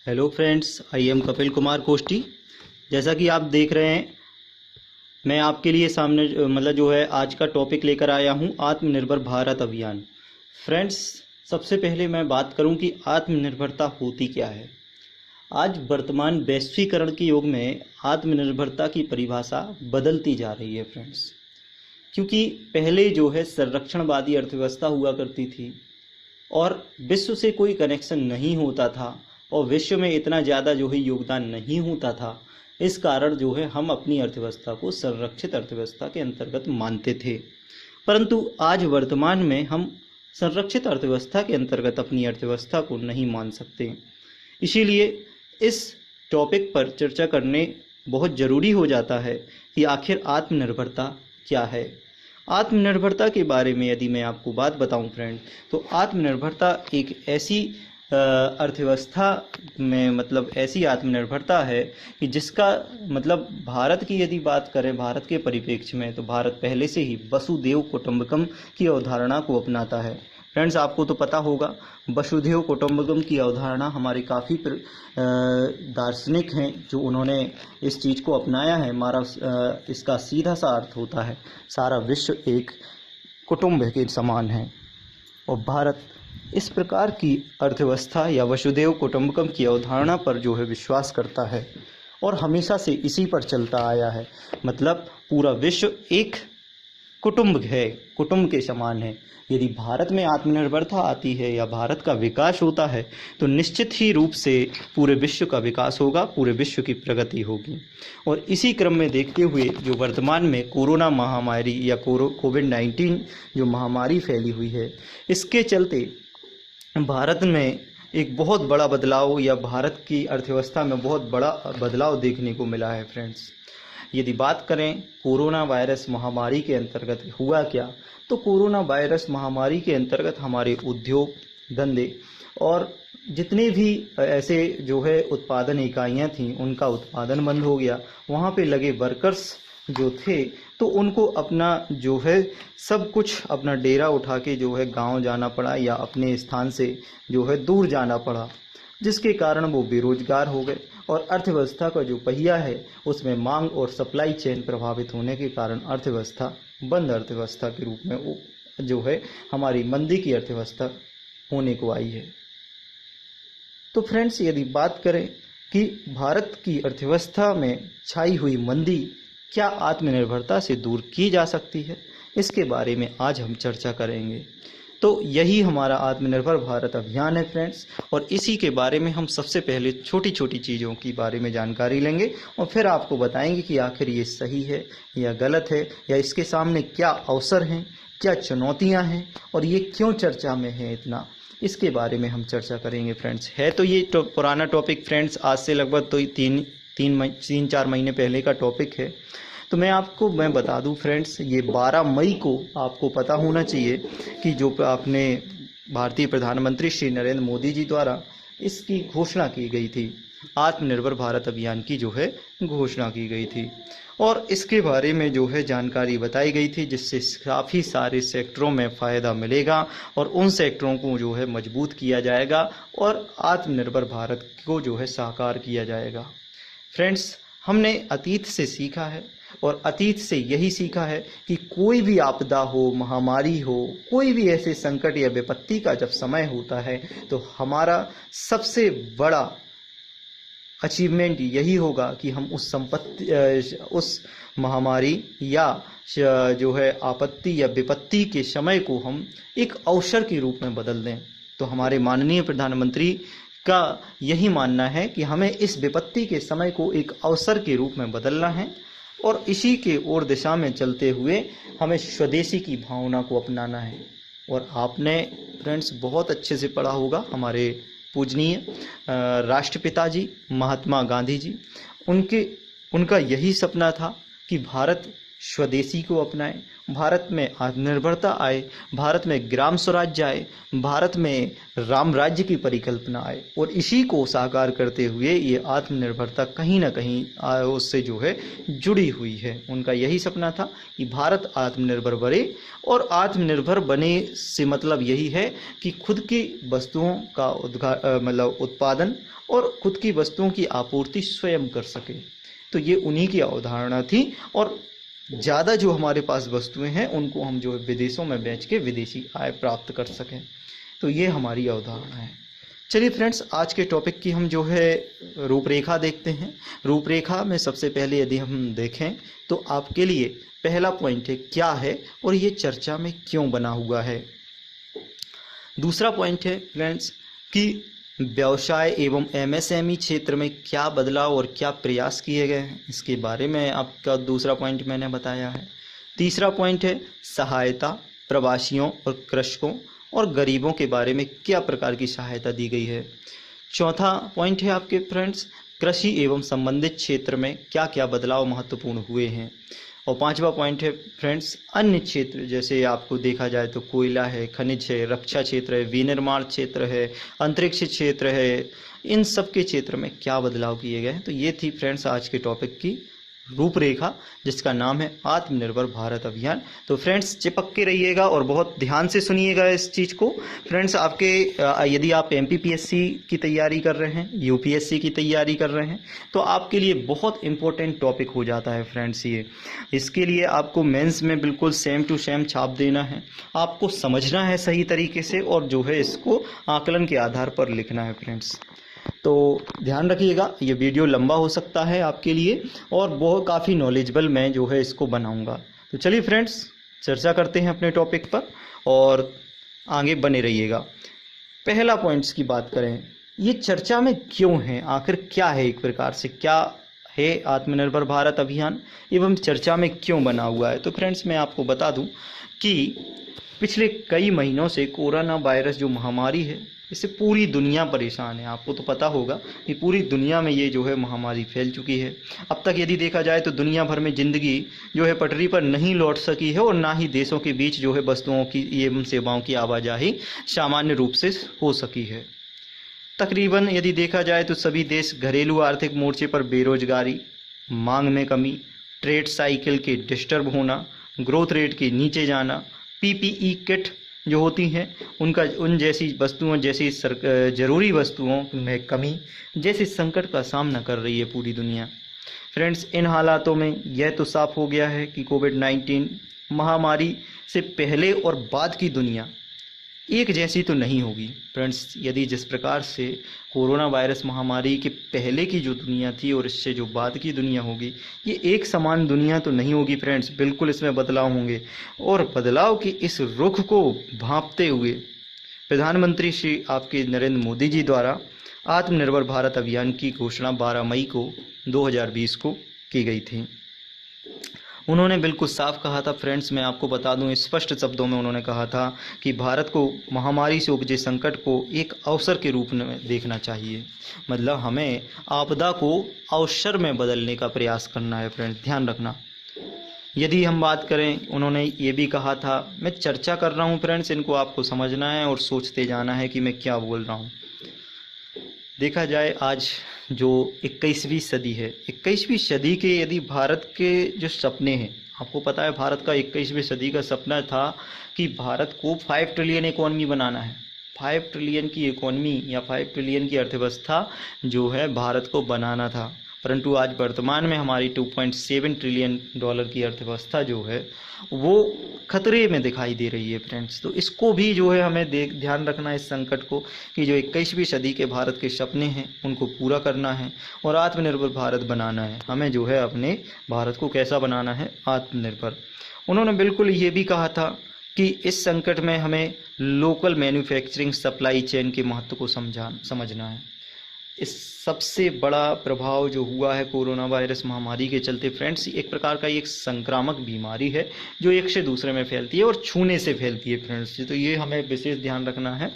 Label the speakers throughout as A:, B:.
A: Hello friends, I am Kapil Kumar Koshti. जैसा कि आप देख रहे हैं, मैं आपके लिए सामने जो है आज का टॉपिक लेकर आया हूं, आत्मनिर्भर भारत अभियान। फ्रेंड्स, सबसे पहले मैं बात करूं कि आत्मनिर्भरता होती क्या है। आज वर्तमान वैश्वीकरण के युग में आत्मनिर्भरता की परिभाषा बदलती जा रही है फ्रेंड्स, क्योंकि पहले जो है संरक्षणवादी अर्थव्यवस्था हुआ करती थी और विश्व से कोई कनेक्शन नहीं होता था और विश्व में इतना ज़्यादा जो है योगदान नहीं होता था। इस कारण जो है हम अपनी अर्थव्यवस्था को संरक्षित अर्थव्यवस्था के अंतर्गत मानते थे, परंतु आज वर्तमान में हम संरक्षित अर्थव्यवस्था के अंतर्गत अपनी अर्थव्यवस्था को नहीं मान सकते। इसीलिए इस टॉपिक पर चर्चा करने बहुत ज़रूरी हो जाता है कि आखिर आत्मनिर्भरता क्या है। आत्मनिर्भरता के बारे में यदि मैं आपको बात बताऊं फ्रेंड, तो आत्मनिर्भरता एक ऐसी अर्थव्यवस्था में ऐसी आत्मनिर्भरता है कि जिसका भारत की यदि बात करें, भारत के परिप्रेक्ष्य में, तो भारत पहले से ही वसुधैव कुटुंबकम की अवधारणा को अपनाता है। फ्रेंड्स, आपको तो पता होगा वसुधैव कुटुंबकम की अवधारणा हमारे काफ़ी दार्शनिक हैं जो उन्होंने इस चीज़ को अपनाया है। हमारा इसका सीधा सा अर्थ होता है सारा विश्व एक कुटुंब के समान है, और भारत इस प्रकार की अर्थव्यवस्था या वसुधैव कुटुंबकम की अवधारणा पर जो है विश्वास करता है और हमेशा से इसी पर चलता आया है। पूरा विश्व एक कुटुंब है, कुटुंब के समान है। यदि भारत में आत्मनिर्भरता आती है या भारत का विकास होता है तो निश्चित ही रूप से पूरे विश्व का विकास होगा, पूरे विश्व की प्रगति होगी। और इसी क्रम में देखते हुए जो वर्तमान में कोरोना महामारी या कोविड-19 जो महामारी फैली हुई है, इसके चलते भारत में एक बहुत बड़ा बदलाव या भारत की अर्थव्यवस्था में बहुत बड़ा बदलाव देखने को मिला है फ्रेंड्स। यदि बात करें कोरोना वायरस महामारी के अंतर्गत हुआ क्या, तो कोरोना वायरस महामारी के अंतर्गत हमारे उद्योग धंधे और जितने भी ऐसे जो है उत्पादन इकाइयाँ थीं उनका उत्पादन बंद हो गया। वहाँ पे लगे वर्कर्स जो थे तो उनको अपना जो है सब कुछ अपना डेरा उठा के जो है गांव जाना पड़ा या अपने स्थान से जो है दूर जाना पड़ा, जिसके कारण वो बेरोजगार हो गए और अर्थव्यवस्था का जो पहिया है उसमें मांग और सप्लाई चेन प्रभावित होने के कारण अर्थव्यवस्था बंद अर्थव्यवस्था के रूप में वो जो है हमारी मंदी की अर्थव्यवस्था होने को आई है। तो फ्रेंड्स, यदि बात करें कि भारत की अर्थव्यवस्था में छाई हुई मंदी क्या आत्मनिर्भरता से दूर की जा सकती है, इसके बारे में आज हम चर्चा करेंगे। तो यही हमारा आत्मनिर्भर भारत अभियान है फ्रेंड्स, और इसी के बारे में हम सबसे पहले छोटी छोटी चीज़ों के बारे में जानकारी लेंगे और फिर आपको बताएंगे कि आखिर ये सही है या गलत है, या इसके सामने क्या अवसर हैं, क्या चुनौतियां हैं और ये क्यों चर्चा में है इतना, इसके बारे में हम चर्चा करेंगे फ्रेंड्स। है तो ये पुराना टॉपिक फ्रेंड्स, आज से लगभग तो तीन चार महीने पहले का टॉपिक है। तो मैं बता दूं फ्रेंड्स, ये 12 मई को आपको पता होना चाहिए कि जो आपने भारतीय प्रधानमंत्री श्री नरेंद्र मोदी जी द्वारा इसकी घोषणा की गई थी, आत्मनिर्भर भारत अभियान की जो है घोषणा की गई थी और इसके बारे में जो है जानकारी बताई गई थी, जिससे काफ़ी सारे सेक्टरों में फ़ायदा मिलेगा और उन सेक्टरों को जो है मजबूत किया जाएगा और आत्मनिर्भर भारत को जो है साकार किया जाएगा। फ्रेंड्स, हमने अतीत से सीखा है और अतीत से यही सीखा है कि कोई भी आपदा हो, महामारी हो, कोई भी ऐसे संकट या विपत्ति का जब समय होता है तो हमारा सबसे बड़ा अचीवमेंट यही होगा कि हम उस महामारी या जो है आपत्ति या विपत्ति के समय को हम एक अवसर के रूप में बदल दें। तो हमारे माननीय प्रधानमंत्री का यही मानना है कि हमें इस विपत्ति के समय को एक अवसर के रूप में बदलना है और इसी के ओर दिशा में चलते हुए हमें स्वदेशी की भावना को अपनाना है। और आपने फ्रेंड्स बहुत अच्छे से पढ़ा होगा, हमारे पूजनीय राष्ट्रपिता जी महात्मा गांधी जी, उनका यही सपना था कि भारत स्वदेशी को अपनाएं, भारत में आत्मनिर्भरता आए, भारत में ग्राम स्वराज्य आए, भारत में राम राज्य की परिकल्पना आए। और इसी को साकार करते हुए ये आत्मनिर्भरता कहीं ना कहीं उससे जो है जुड़ी हुई है। उनका यही सपना था कि भारत आत्मनिर्भर बने, और आत्मनिर्भर बने से मतलब यही है कि खुद की वस्तुओं का मतलब उत्पादन और खुद की वस्तुओं की आपूर्ति स्वयं कर सके। तो ये उन्हीं की अवधारणा थी, और ज़्यादा जो हमारे पास वस्तुएं हैं उनको हम जो है विदेशों में बेच के विदेशी आय प्राप्त कर सकें। तो ये हमारी अवधारणा है। चलिए फ्रेंड्स, आज के टॉपिक की हम जो है रूपरेखा देखते हैं। रूपरेखा में सबसे पहले यदि हम देखें तो आपके लिए पहला पॉइंट है क्या है और ये चर्चा में क्यों बना हुआ है। दूसरा पॉइंट है फ्रेंड्स कि व्यवसाय एवं एमएसएमई क्षेत्र में क्या बदलाव और क्या प्रयास किए गए हैं, इसके बारे में आपका दूसरा पॉइंट मैंने बताया है। तीसरा पॉइंट है सहायता, प्रवासियों और कृषकों और गरीबों के बारे में क्या प्रकार की सहायता दी गई है। चौथा पॉइंट है आपके फ्रेंड्स कृषि एवं संबंधित क्षेत्र में क्या क्या बदलाव महत्वपूर्ण हुए हैं। और पांचवा पॉइंट है फ्रेंड्स अन्य क्षेत्र, जैसे आपको देखा जाए तो कोयला है, खनिज है, रक्षा क्षेत्र है, विनिर्माण क्षेत्र है, अंतरिक्ष क्षेत्र है, इन सब के क्षेत्र में क्या बदलाव किए गए हैं। तो ये थी फ्रेंड्स आज के टॉपिक की रूपरेखा, जिसका नाम है आत्मनिर्भर भारत अभियान। तो फ्रेंड्स चिपक के रहिएगा और बहुत ध्यान से सुनिएगा इस चीज़ को। फ्रेंड्स आपके यदि आप एमपीपीएससी की तैयारी कर रहे हैं, यूपीएससी की तैयारी कर रहे हैं, तो आपके लिए बहुत इंपॉर्टेंट टॉपिक हो जाता है फ्रेंड्स ये। इसके लिए आपको मेंस में बिल्कुल सेम टू सेम छाप देना है, आपको समझना है सही तरीके से, और जो है इसको आकलन के आधार पर लिखना है फ्रेंड्स। तो ध्यान रखिएगा, ये वीडियो लंबा हो सकता है आपके लिए और बहुत काफ़ी नॉलेजेबल मैं जो है इसको बनाऊंगा। तो चलिए फ्रेंड्स चर्चा करते हैं अपने टॉपिक पर और आगे बने रहिएगा। पहला पॉइंट्स की बात करें, ये चर्चा में क्यों है, आखिर क्या है, एक प्रकार से क्या है आत्मनिर्भर भारत अभियान एवं चर्चा में क्यों बना हुआ है। तो फ्रेंड्स मैं आपको बता दूं कि पिछले कई महीनों से कोरोना वायरस जो महामारी है, इससे पूरी दुनिया परेशान है। आपको तो पता होगा कि पूरी दुनिया में ये जो है महामारी फैल चुकी है। अब तक यदि देखा जाए तो दुनिया भर में ज़िंदगी जो है पटरी पर नहीं लौट सकी है, और ना ही देशों के बीच जो है वस्तुओं की एवं सेवाओं की आवाजाही सामान्य रूप से हो सकी है। तकरीबन यदि देखा जाए तो सभी देश घरेलू आर्थिक मोर्चे पर बेरोजगारी, मांग में कमी, ट्रेड साइकिल के डिस्टर्ब होना, ग्रोथ रेट के नीचे जाना, पीपीई किट जो होती हैं उनका उन जैसी वस्तुओं जैसी जरूरी वस्तुओं में कमी जैसे संकट का सामना कर रही है पूरी दुनिया। फ्रेंड्स इन हालातों में यह तो साफ हो गया है कि कोविड-19 महामारी से पहले और बाद की दुनिया एक जैसी तो नहीं होगी। फ्रेंड्स यदि जिस प्रकार से कोरोना वायरस महामारी के पहले की जो दुनिया थी और इससे जो बाद की दुनिया होगी, ये एक समान दुनिया तो नहीं होगी फ्रेंड्स, बिल्कुल इसमें बदलाव होंगे। और बदलाव की इस रुख को भांपते हुए प्रधानमंत्री श्री आपके नरेंद्र मोदी जी द्वारा आत्मनिर्भर भारत अभियान की घोषणा 12 मई को 2020 को की गई थी। उन्होंने बिल्कुल साफ कहा था फ्रेंड्स, मैं आपको बता दूं स्पष्ट शब्दों में उन्होंने कहा था कि भारत को महामारी से उपजे संकट को एक अवसर के रूप में देखना चाहिए। मतलब हमें आपदा को अवसर में बदलने का प्रयास करना है फ्रेंड्स, ध्यान रखना। यदि हम बात करें, उन्होंने ये भी कहा था, मैं चर्चा कर रहा हूँ फ्रेंड्स, इनको आपको समझना है और सोचते जाना है कि मैं क्या बोल रहा हूँ। देखा जाए आज जो 21वीं सदी है, 21वीं सदी के यदि भारत के जो सपने हैं, आपको पता है भारत का 21वीं सदी का सपना था कि भारत को 5 ट्रिलियन इकोनॉमी बनाना है। 5 ट्रिलियन की इकोनॉमी या 5 ट्रिलियन की अर्थव्यवस्था जो है भारत को बनाना था, परंतु आज वर्तमान में हमारी 2.7 ट्रिलियन डॉलर की अर्थव्यवस्था जो है वो खतरे में दिखाई दे रही है फ्रेंड्स। तो इसको भी जो है हमें ध्यान रखना है इस संकट को, कि जो 21वीं सदी के भारत के सपने हैं उनको पूरा करना है और आत्मनिर्भर भारत बनाना है। हमें जो है अपने भारत को कैसा बनाना है, आत्मनिर्भर। उन्होंने बिल्कुल ये भी कहा था कि इस संकट में हमें लोकल मैन्युफैक्चरिंग सप्लाई चेन के महत्व को समझना है। इस सबसे बड़ा प्रभाव जो हुआ है कोरोना वायरस महामारी के चलते फ्रेंड्स, एक प्रकार का एक संक्रामक बीमारी है जो एक से दूसरे में फैलती है और छूने से फैलती है फ्रेंड्स। तो ये हमें विशेष ध्यान रखना है,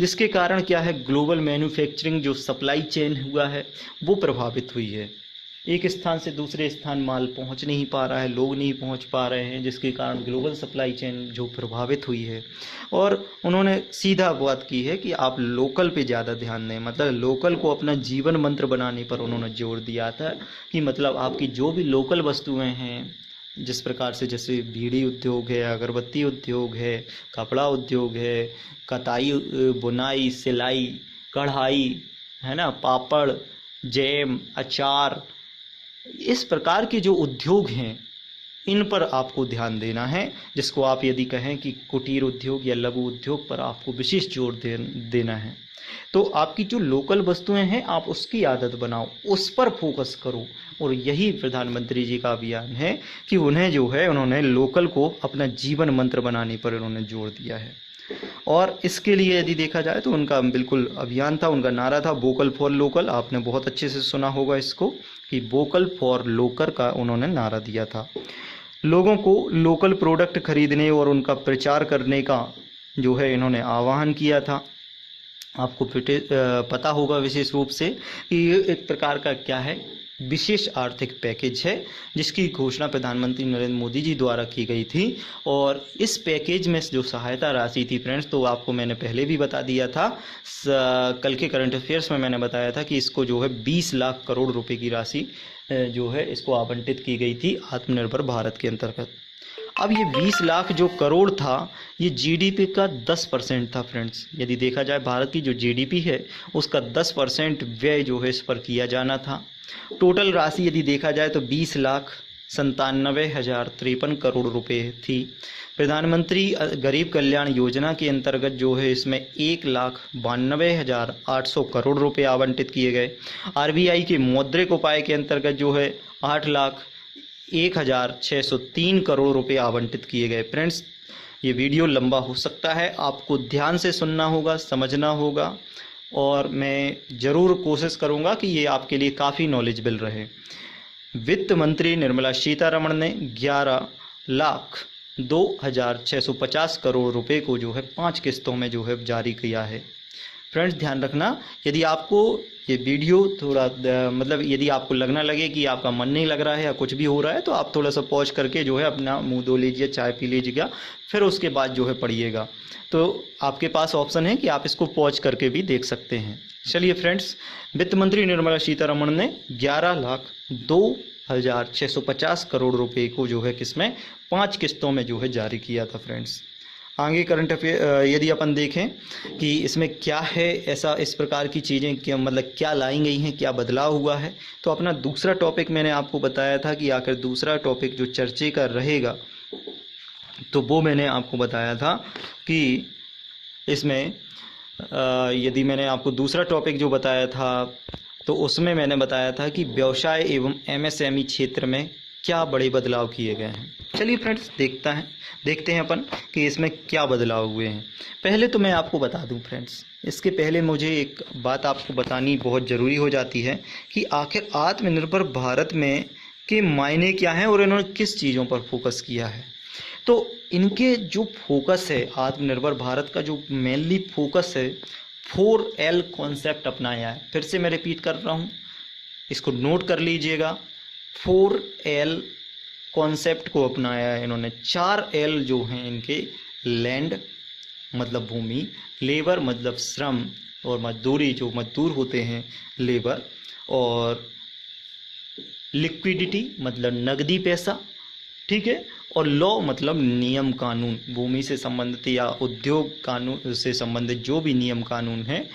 A: जिसके कारण क्या है, ग्लोबल मैन्युफैक्चरिंग जो सप्लाई चेन हुआ है वो प्रभावित हुई है। एक स्थान से दूसरे स्थान माल पहुंच नहीं पा रहा है, लोग नहीं पहुंच पा रहे हैं, जिसके कारण ग्लोबल सप्लाई चेन जो प्रभावित हुई है। और उन्होंने सीधा बात की है कि आप लोकल पे ज़्यादा ध्यान दें, मतलब लोकल को अपना जीवन मंत्र बनाने पर उन्होंने जोर दिया था कि मतलब आपकी जो भी लोकल वस्तुएं हैं, जिस प्रकार से जैसे बीड़ी उद्योग है, अगरबत्ती उद्योग है, कपड़ा उद्योग है, कताई, बुनाई, सिलाई, कढ़ाई, है ना, पापड़, जैम, अचार, इस प्रकार के जो उद्योग हैं इन पर आपको ध्यान देना है, जिसको आप यदि कहें कि कुटीर उद्योग या लघु उद्योग पर आपको विशेष जोर देना है। तो आपकी जो लोकल वस्तुएं हैं आप उसकी आदत बनाओ, उस पर फोकस करो। और यही प्रधानमंत्री जी का अभियान है कि उन्हें जो है उन्होंने लोकल को अपना जीवन मंत्र बनाने पर उन्होंने जोर दिया है। और इसके लिए यदि देखा जाए तो उनका बिल्कुल अभियान था, उनका नारा था वोकल फॉर लोकल। आपने बहुत अच्छे से सुना होगा इसको कि वोकल फॉर लोकल का उन्होंने नारा दिया था। लोगों को लोकल प्रोडक्ट खरीदने और उनका प्रचार करने का जो है इन्होंने आह्वान किया था। आपको पता होगा विशेष रूप से कि ये एक प्रकार का क्या है, विशेष आर्थिक पैकेज है, जिसकी घोषणा प्रधानमंत्री नरेंद्र मोदी जी द्वारा की गई थी। और इस पैकेज में जो सहायता राशि थी फ्रेंड्स, तो आपको मैंने पहले भी बता दिया था, कल के करंट अफेयर्स में मैंने बताया था कि इसको जो है 20 लाख करोड़ रुपए की राशि जो है इसको आवंटित की गई थी आत्मनिर्भर भारत के अंतर्गत। अब ये 20 लाख जो करोड़ था ये जीडीपी का 10% था फ्रेंड्स। यदि देखा जाए भारत की जो जीडीपी है उसका 10% व्यय जो है इस पर किया जाना था। टोटल राशि यदि देखा जाए तो 20,97,053 करोड़ रुपए थी। प्रधानमंत्री गरीब कल्याण योजना के अंतर्गत जो है इसमें 1,92,800 करोड़ रुपए आवंटित किए गए। आरबीआई के मौद्रिक उपाय के अंतर्गत जो है 8,01,603 करोड़ रुपए आवंटित किए गए। फ्रेंड्स ये वीडियो लंबा हो सकता है, आपको ध्यान से सुनना होगा, समझना होगा, और मैं ज़रूर कोशिश करूंगा कि ये आपके लिए काफ़ी नॉलेजेबल रहे। वित्त मंत्री निर्मला सीतारमण ने 11,02,650 करोड़ रुपए को जो है 5 किस्तों में जो है जारी किया है। फ्रेंड्स ध्यान रखना, यदि आपको ये वीडियो थोड़ा मतलब यदि आपको लगना लगे कि आपका मन नहीं लग रहा है या कुछ भी हो रहा है तो आप थोड़ा सा पॉज करके जो है अपना मुंह धो लीजिए, चाय पी लीजिएगा, फिर उसके बाद जो है पढ़िएगा। तो आपके पास ऑप्शन है कि आप इसको पॉज करके भी देख सकते हैं। चलिए फ्रेंड्स, वित्त मंत्री निर्मला सीतारमण ने 11,02,650 करोड़ रुपए को जो है किसमें 5 किस्तों में जो है जारी किया था। फ्रेंड्स आगे करंट अफेयर यदि अपन देखें कि इसमें क्या है ऐसा, इस प्रकार की चीज़ें क्या मतलब क्या लाई गई हैं, क्या बदलाव हुआ है, तो अपना दूसरा टॉपिक मैंने आपको बताया था कि आखिर दूसरा टॉपिक जो चर्चे का रहेगा तो वो मैंने आपको बताया था कि इसमें यदि मैंने आपको दूसरा टॉपिक जो बताया था तो उसमें मैंने बताया था कि व्यवसाय एवं एमएसएमई क्षेत्र में क्या बड़े बदलाव किए गए हैं। चलिए फ्रेंड्स देखते हैं अपन कि इसमें क्या बदलाव हुए हैं। पहले तो मैं आपको बता दूं फ्रेंड्स, इसके पहले मुझे एक बात आपको बतानी बहुत ज़रूरी हो जाती है कि आखिर आत्मनिर्भर भारत में के मायने क्या हैं और इन्होंने किस चीज़ों पर फोकस किया है। तो इनके जो फोकस है, आत्मनिर्भर भारत का जो मेनली फोकस है, 4L कॉन्सेप्ट अपनाया है। फिर से मैं रिपीट कर रहा हूँ, इसको नोट कर लीजिएगा। 4L कॉन्सेप्ट को अपनाया है इन्होंने। 4L जो हैं इनके, लैंड मतलब भूमि, लेबर मतलब श्रम और मजदूरी जो मजदूर होते हैं लेबर, और लिक्विडिटी मतलब नकदी पैसा, ठीक है, और लॉ मतलब नियम कानून, भूमि से संबंधित या उद्योग कानून से संबंधित जो भी नियम कानून है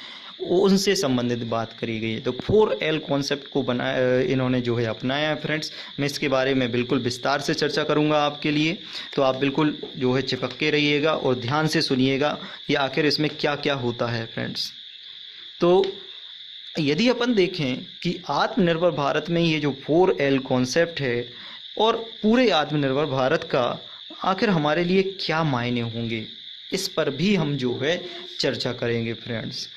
A: उनसे संबंधित बात करी गई है। तो 4L कॉन्सेप्ट को बनाया इन्होंने जो है अपनाया है। फ्रेंड्स मैं इसके बारे में बिल्कुल विस्तार से चर्चा करूंगा आपके लिए, तो आप बिल्कुल जो है चिपक के रहिएगा और ध्यान से सुनिएगा कि आखिर इसमें क्या क्या होता है। फ्रेंड्स तो यदि अपन देखें कि आत्मनिर्भर भारत में ये जो 4L कॉन्सेप्ट है और पूरे आत्मनिर्भर भारत का आखिर हमारे लिए क्या मायने होंगे, इस पर भी हम जो है चर्चा करेंगे। फ्रेंड्स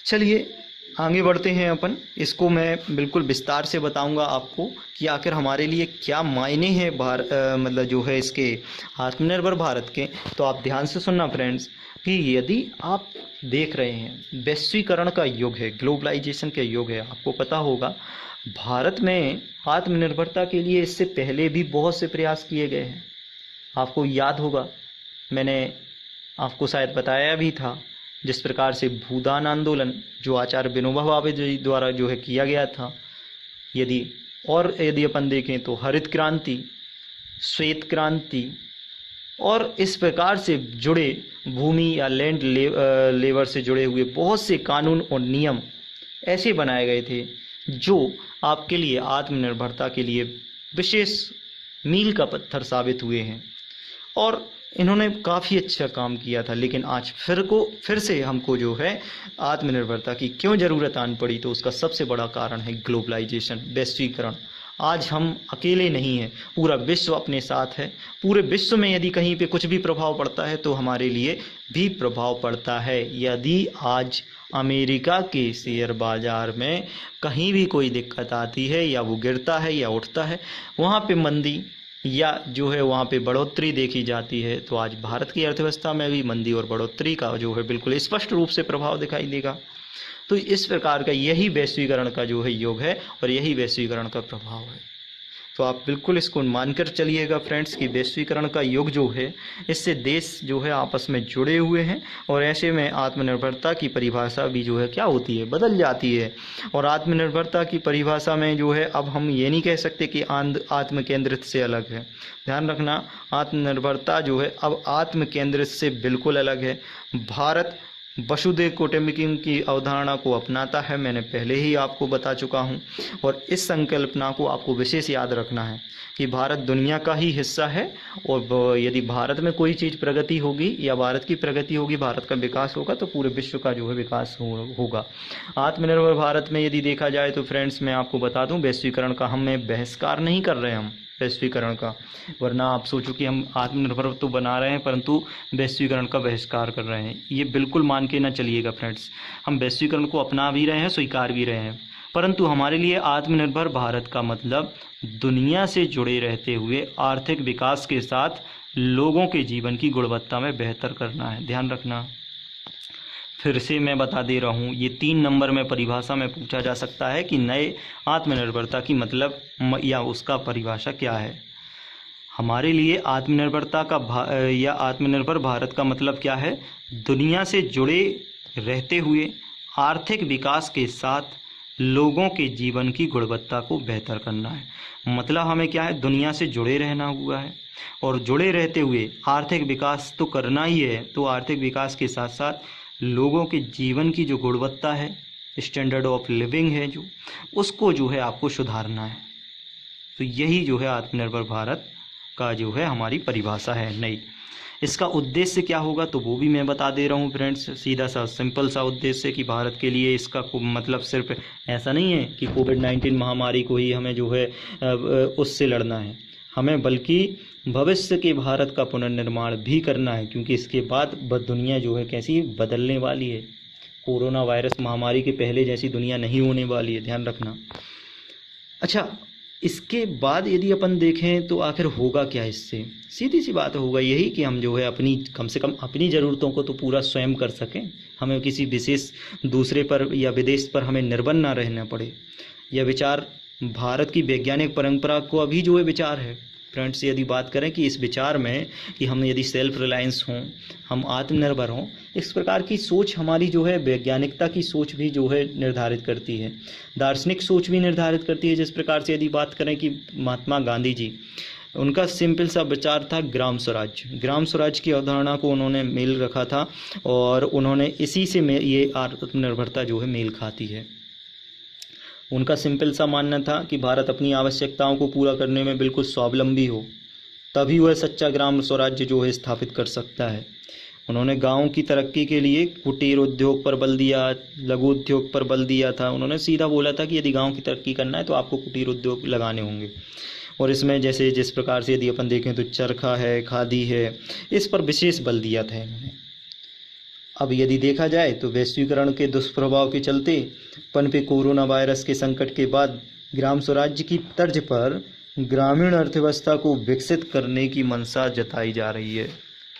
A: चलिए आगे बढ़ते हैं अपन, इसको मैं बिल्कुल विस्तार से बताऊंगा आपको कि आखिर हमारे लिए क्या मायने हैं मतलब जो है इसके आत्मनिर्भर भारत के। तो आप ध्यान से सुनना फ्रेंड्स कि यदि आप देख रहे हैं वैश्वीकरण का युग है, ग्लोबलाइजेशन का युग है, आपको पता होगा भारत में आत्मनिर्भरता के लिए इससे पहले भी बहुत से प्रयास किए गए हैं। आपको याद होगा, मैंने आपको शायद बताया भी था, जिस प्रकार से भूदान आंदोलन जो आचार्य विनोबा भावे जी द्वारा जो है किया गया था, यदि अपन देखें तो हरित क्रांति, श्वेत क्रांति और इस प्रकार से जुड़े भूमि या लैंड लेवर से जुड़े हुए बहुत से कानून और नियम ऐसे बनाए गए थे जो आपके लिए आत्मनिर्भरता के लिए विशेष मील का पत्थर साबित हुए हैं और इन्होंने काफ़ी अच्छा काम किया था। लेकिन आज फिर से हमको जो है आत्मनिर्भरता की क्यों ज़रूरत आन पड़ी, तो उसका सबसे बड़ा कारण है ग्लोबलाइजेशन, वैश्वीकरण। आज हम अकेले नहीं हैं, पूरा विश्व अपने साथ है। पूरे विश्व में यदि कहीं पे कुछ भी प्रभाव पड़ता है तो हमारे लिए भी प्रभाव पड़ता है। यदि आज अमेरिका के शेयर बाजार में कहीं भी कोई दिक्कत आती है या वो गिरता है या उठता है, वहाँ पे मंदी या जो है वहाँ पे बढ़ोतरी देखी जाती है, तो आज भारत की अर्थव्यवस्था में भी मंदी और बढ़ोतरी का जो है बिल्कुल स्पष्ट रूप से प्रभाव दिखाई देगा। तो इस प्रकार का यही वैश्वीकरण का जो है योग है और यही वैश्वीकरण का प्रभाव है। तो आप बिल्कुल इसको मानकर चलिएगा फ्रेंड्स कि वैश्वीकरण का युग जो है, इससे देश जो है आपस में जुड़े हुए हैं और ऐसे में आत्मनिर्भरता की परिभाषा भी जो है क्या होती है, बदल जाती है। और आत्मनिर्भरता की परिभाषा में जो है अब हम ये नहीं कह सकते कि आत्म केंद्रित से अलग है। ध्यान रखना, आत्मनिर्भरता जो है अब आत्म केंद्रित से बिल्कुल अलग है। भारत वसुधैव कुटुंबकम की अवधारणा को अपनाता है, मैंने पहले ही आपको बता चुका हूँ। और इस संकल्पना को आपको विशेष याद रखना है कि भारत दुनिया का ही हिस्सा है और यदि भारत में कोई चीज़ प्रगति होगी या भारत की प्रगति होगी, भारत का विकास होगा, तो पूरे विश्व का जो है विकास होगा। आत्मनिर्भर भारत में यदि देखा जाए तो फ्रेंड्स मैं आपको बता दूं, वैश्वीकरण का हम बहिष्कार नहीं कर रहे हैं, हम वैश्वीकरण का, वरना आप सोचो कि हम आत्मनिर्भर तो बना रहे हैं परंतु वैश्वीकरण का बहिष्कार कर रहे हैं। ये बिल्कुल मान के ना चलिएगा फ्रेंड्स, हम वैश्वीकरण को अपना भी रहे हैं, स्वीकार भी रहे हैं, परंतु हमारे लिए आत्मनिर्भर भारत का मतलब दुनिया से जुड़े रहते हुए आर्थिक विकास के साथ लोगों के जीवन की गुणवत्ता में बेहतर करना है। ध्यान रखना, फिर से मैं बता दे रहा हूँ, ये 3 नंबर में परिभाषा में पूछा जा सकता है कि नए आत्मनिर्भरता की मतलब या उसका परिभाषा क्या है। हमारे लिए आत्मनिर्भरता का या आत्मनिर्भर भारत का मतलब क्या है, दुनिया से जुड़े रहते हुए आर्थिक विकास के साथ लोगों के जीवन की गुणवत्ता को बेहतर करना है। मतलब हमें क्या है, दुनिया से जुड़े रहना हुआ है और जुड़े रहते हुए आर्थिक विकास तो करना ही है, तो आर्थिक विकास के साथ साथ लोगों के जीवन की जो गुणवत्ता है, स्टैंडर्ड ऑफ लिविंग है जो, उसको जो है आपको सुधारना है। तो यही जो है आत्मनिर्भर भारत का जो है हमारी परिभाषा है नई। इसका उद्देश्य क्या होगा तो वो भी मैं बता दे रहा हूँ फ्रेंड्स, सीधा सा सिंपल सा उद्देश्य कि भारत के लिए इसका मतलब सिर्फ ऐसा नहीं है कि कोविड-19 महामारी को ही हमें जो है उससे लड़ना है, हमें बल्कि भविष्य के भारत का पुनर्निर्माण भी करना है, क्योंकि इसके बाद दुनिया जो है कैसी बदलने वाली है। कोरोना वायरस महामारी के पहले जैसी दुनिया नहीं होने वाली है, ध्यान रखना। अच्छा, इसके बाद यदि अपन देखें तो आखिर होगा क्या इससे, सीधी सी बात होगा यही कि हम जो है अपनी कम से कम अपनी ज़रूरतों को तो पूरा स्वयं कर सकें, हमें किसी विशेष दूसरे पर या विदेश पर हमें निर्भर ना रहना पड़े। यह विचार भारत की वैज्ञानिक परंपरा को अभी जो है विचार है फ्रेंड्स। यदि बात करें कि इस विचार में कि हम यदि सेल्फ रिलायंस हों, हम आत्मनिर्भर हों, इस प्रकार की सोच हमारी जो है वैज्ञानिकता की सोच भी जो है निर्धारित करती है, दार्शनिक सोच भी निर्धारित करती है। जिस प्रकार से यदि बात करें कि महात्मा गांधी जी, उनका सिंपल सा विचार था ग्राम स्वराज, ग्राम स्वराज की अवधारणा को उन्होंने मेल रखा था और उन्होंने इसी से ये आत्मनिर्भरता जो है मेल खाती है। उनका सिंपल सा मानना था कि भारत अपनी आवश्यकताओं को पूरा करने में बिल्कुल स्वावलंबी हो, तभी वह सच्चा ग्राम स्वराज्य जो है स्थापित कर सकता है। उन्होंने गांव की तरक्की के लिए कुटीर उद्योग पर बल दिया, लघु उद्योग पर बल दिया था। उन्होंने सीधा बोला था कि यदि गांव की तरक्की करना है तो आपको कुटीर उद्योग लगाने होंगे, और इसमें जैसे जिस प्रकार से यदि अपन देखें तो चरखा है, खादी है, इस पर विशेष बल दिया था इन्होंने। अब यदि देखा जाए तो वैश्वीकरण के दुष्प्रभाव के चलते पनपे कोरोना वायरस के संकट के बाद ग्राम स्वराज्य की तर्ज पर ग्रामीण अर्थव्यवस्था को विकसित करने की मंशा जताई जा रही है।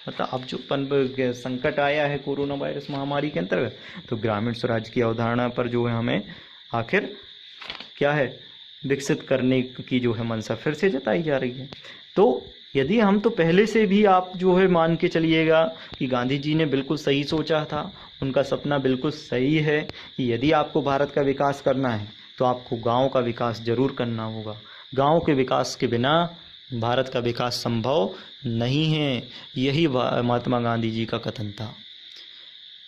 A: मतलब अब जो संकट आया है कोरोना वायरस महामारी के अंतर्गत, तो ग्रामीण स्वराज्य की अवधारणा पर जो है हमें आखिर क्या है विकसित करने की जो है मंशा फिर से जताई जा रही है। तो यदि हम तो पहले से भी आप जो है मान के चलिएगा कि गांधी जी ने बिल्कुल सही सोचा था, उनका सपना बिल्कुल सही है कि यदि आपको भारत का विकास करना है तो आपको गांव का विकास जरूर करना होगा। गांव के विकास के बिना भारत का विकास संभव नहीं है। यही महात्मा गांधी जी का कथन था।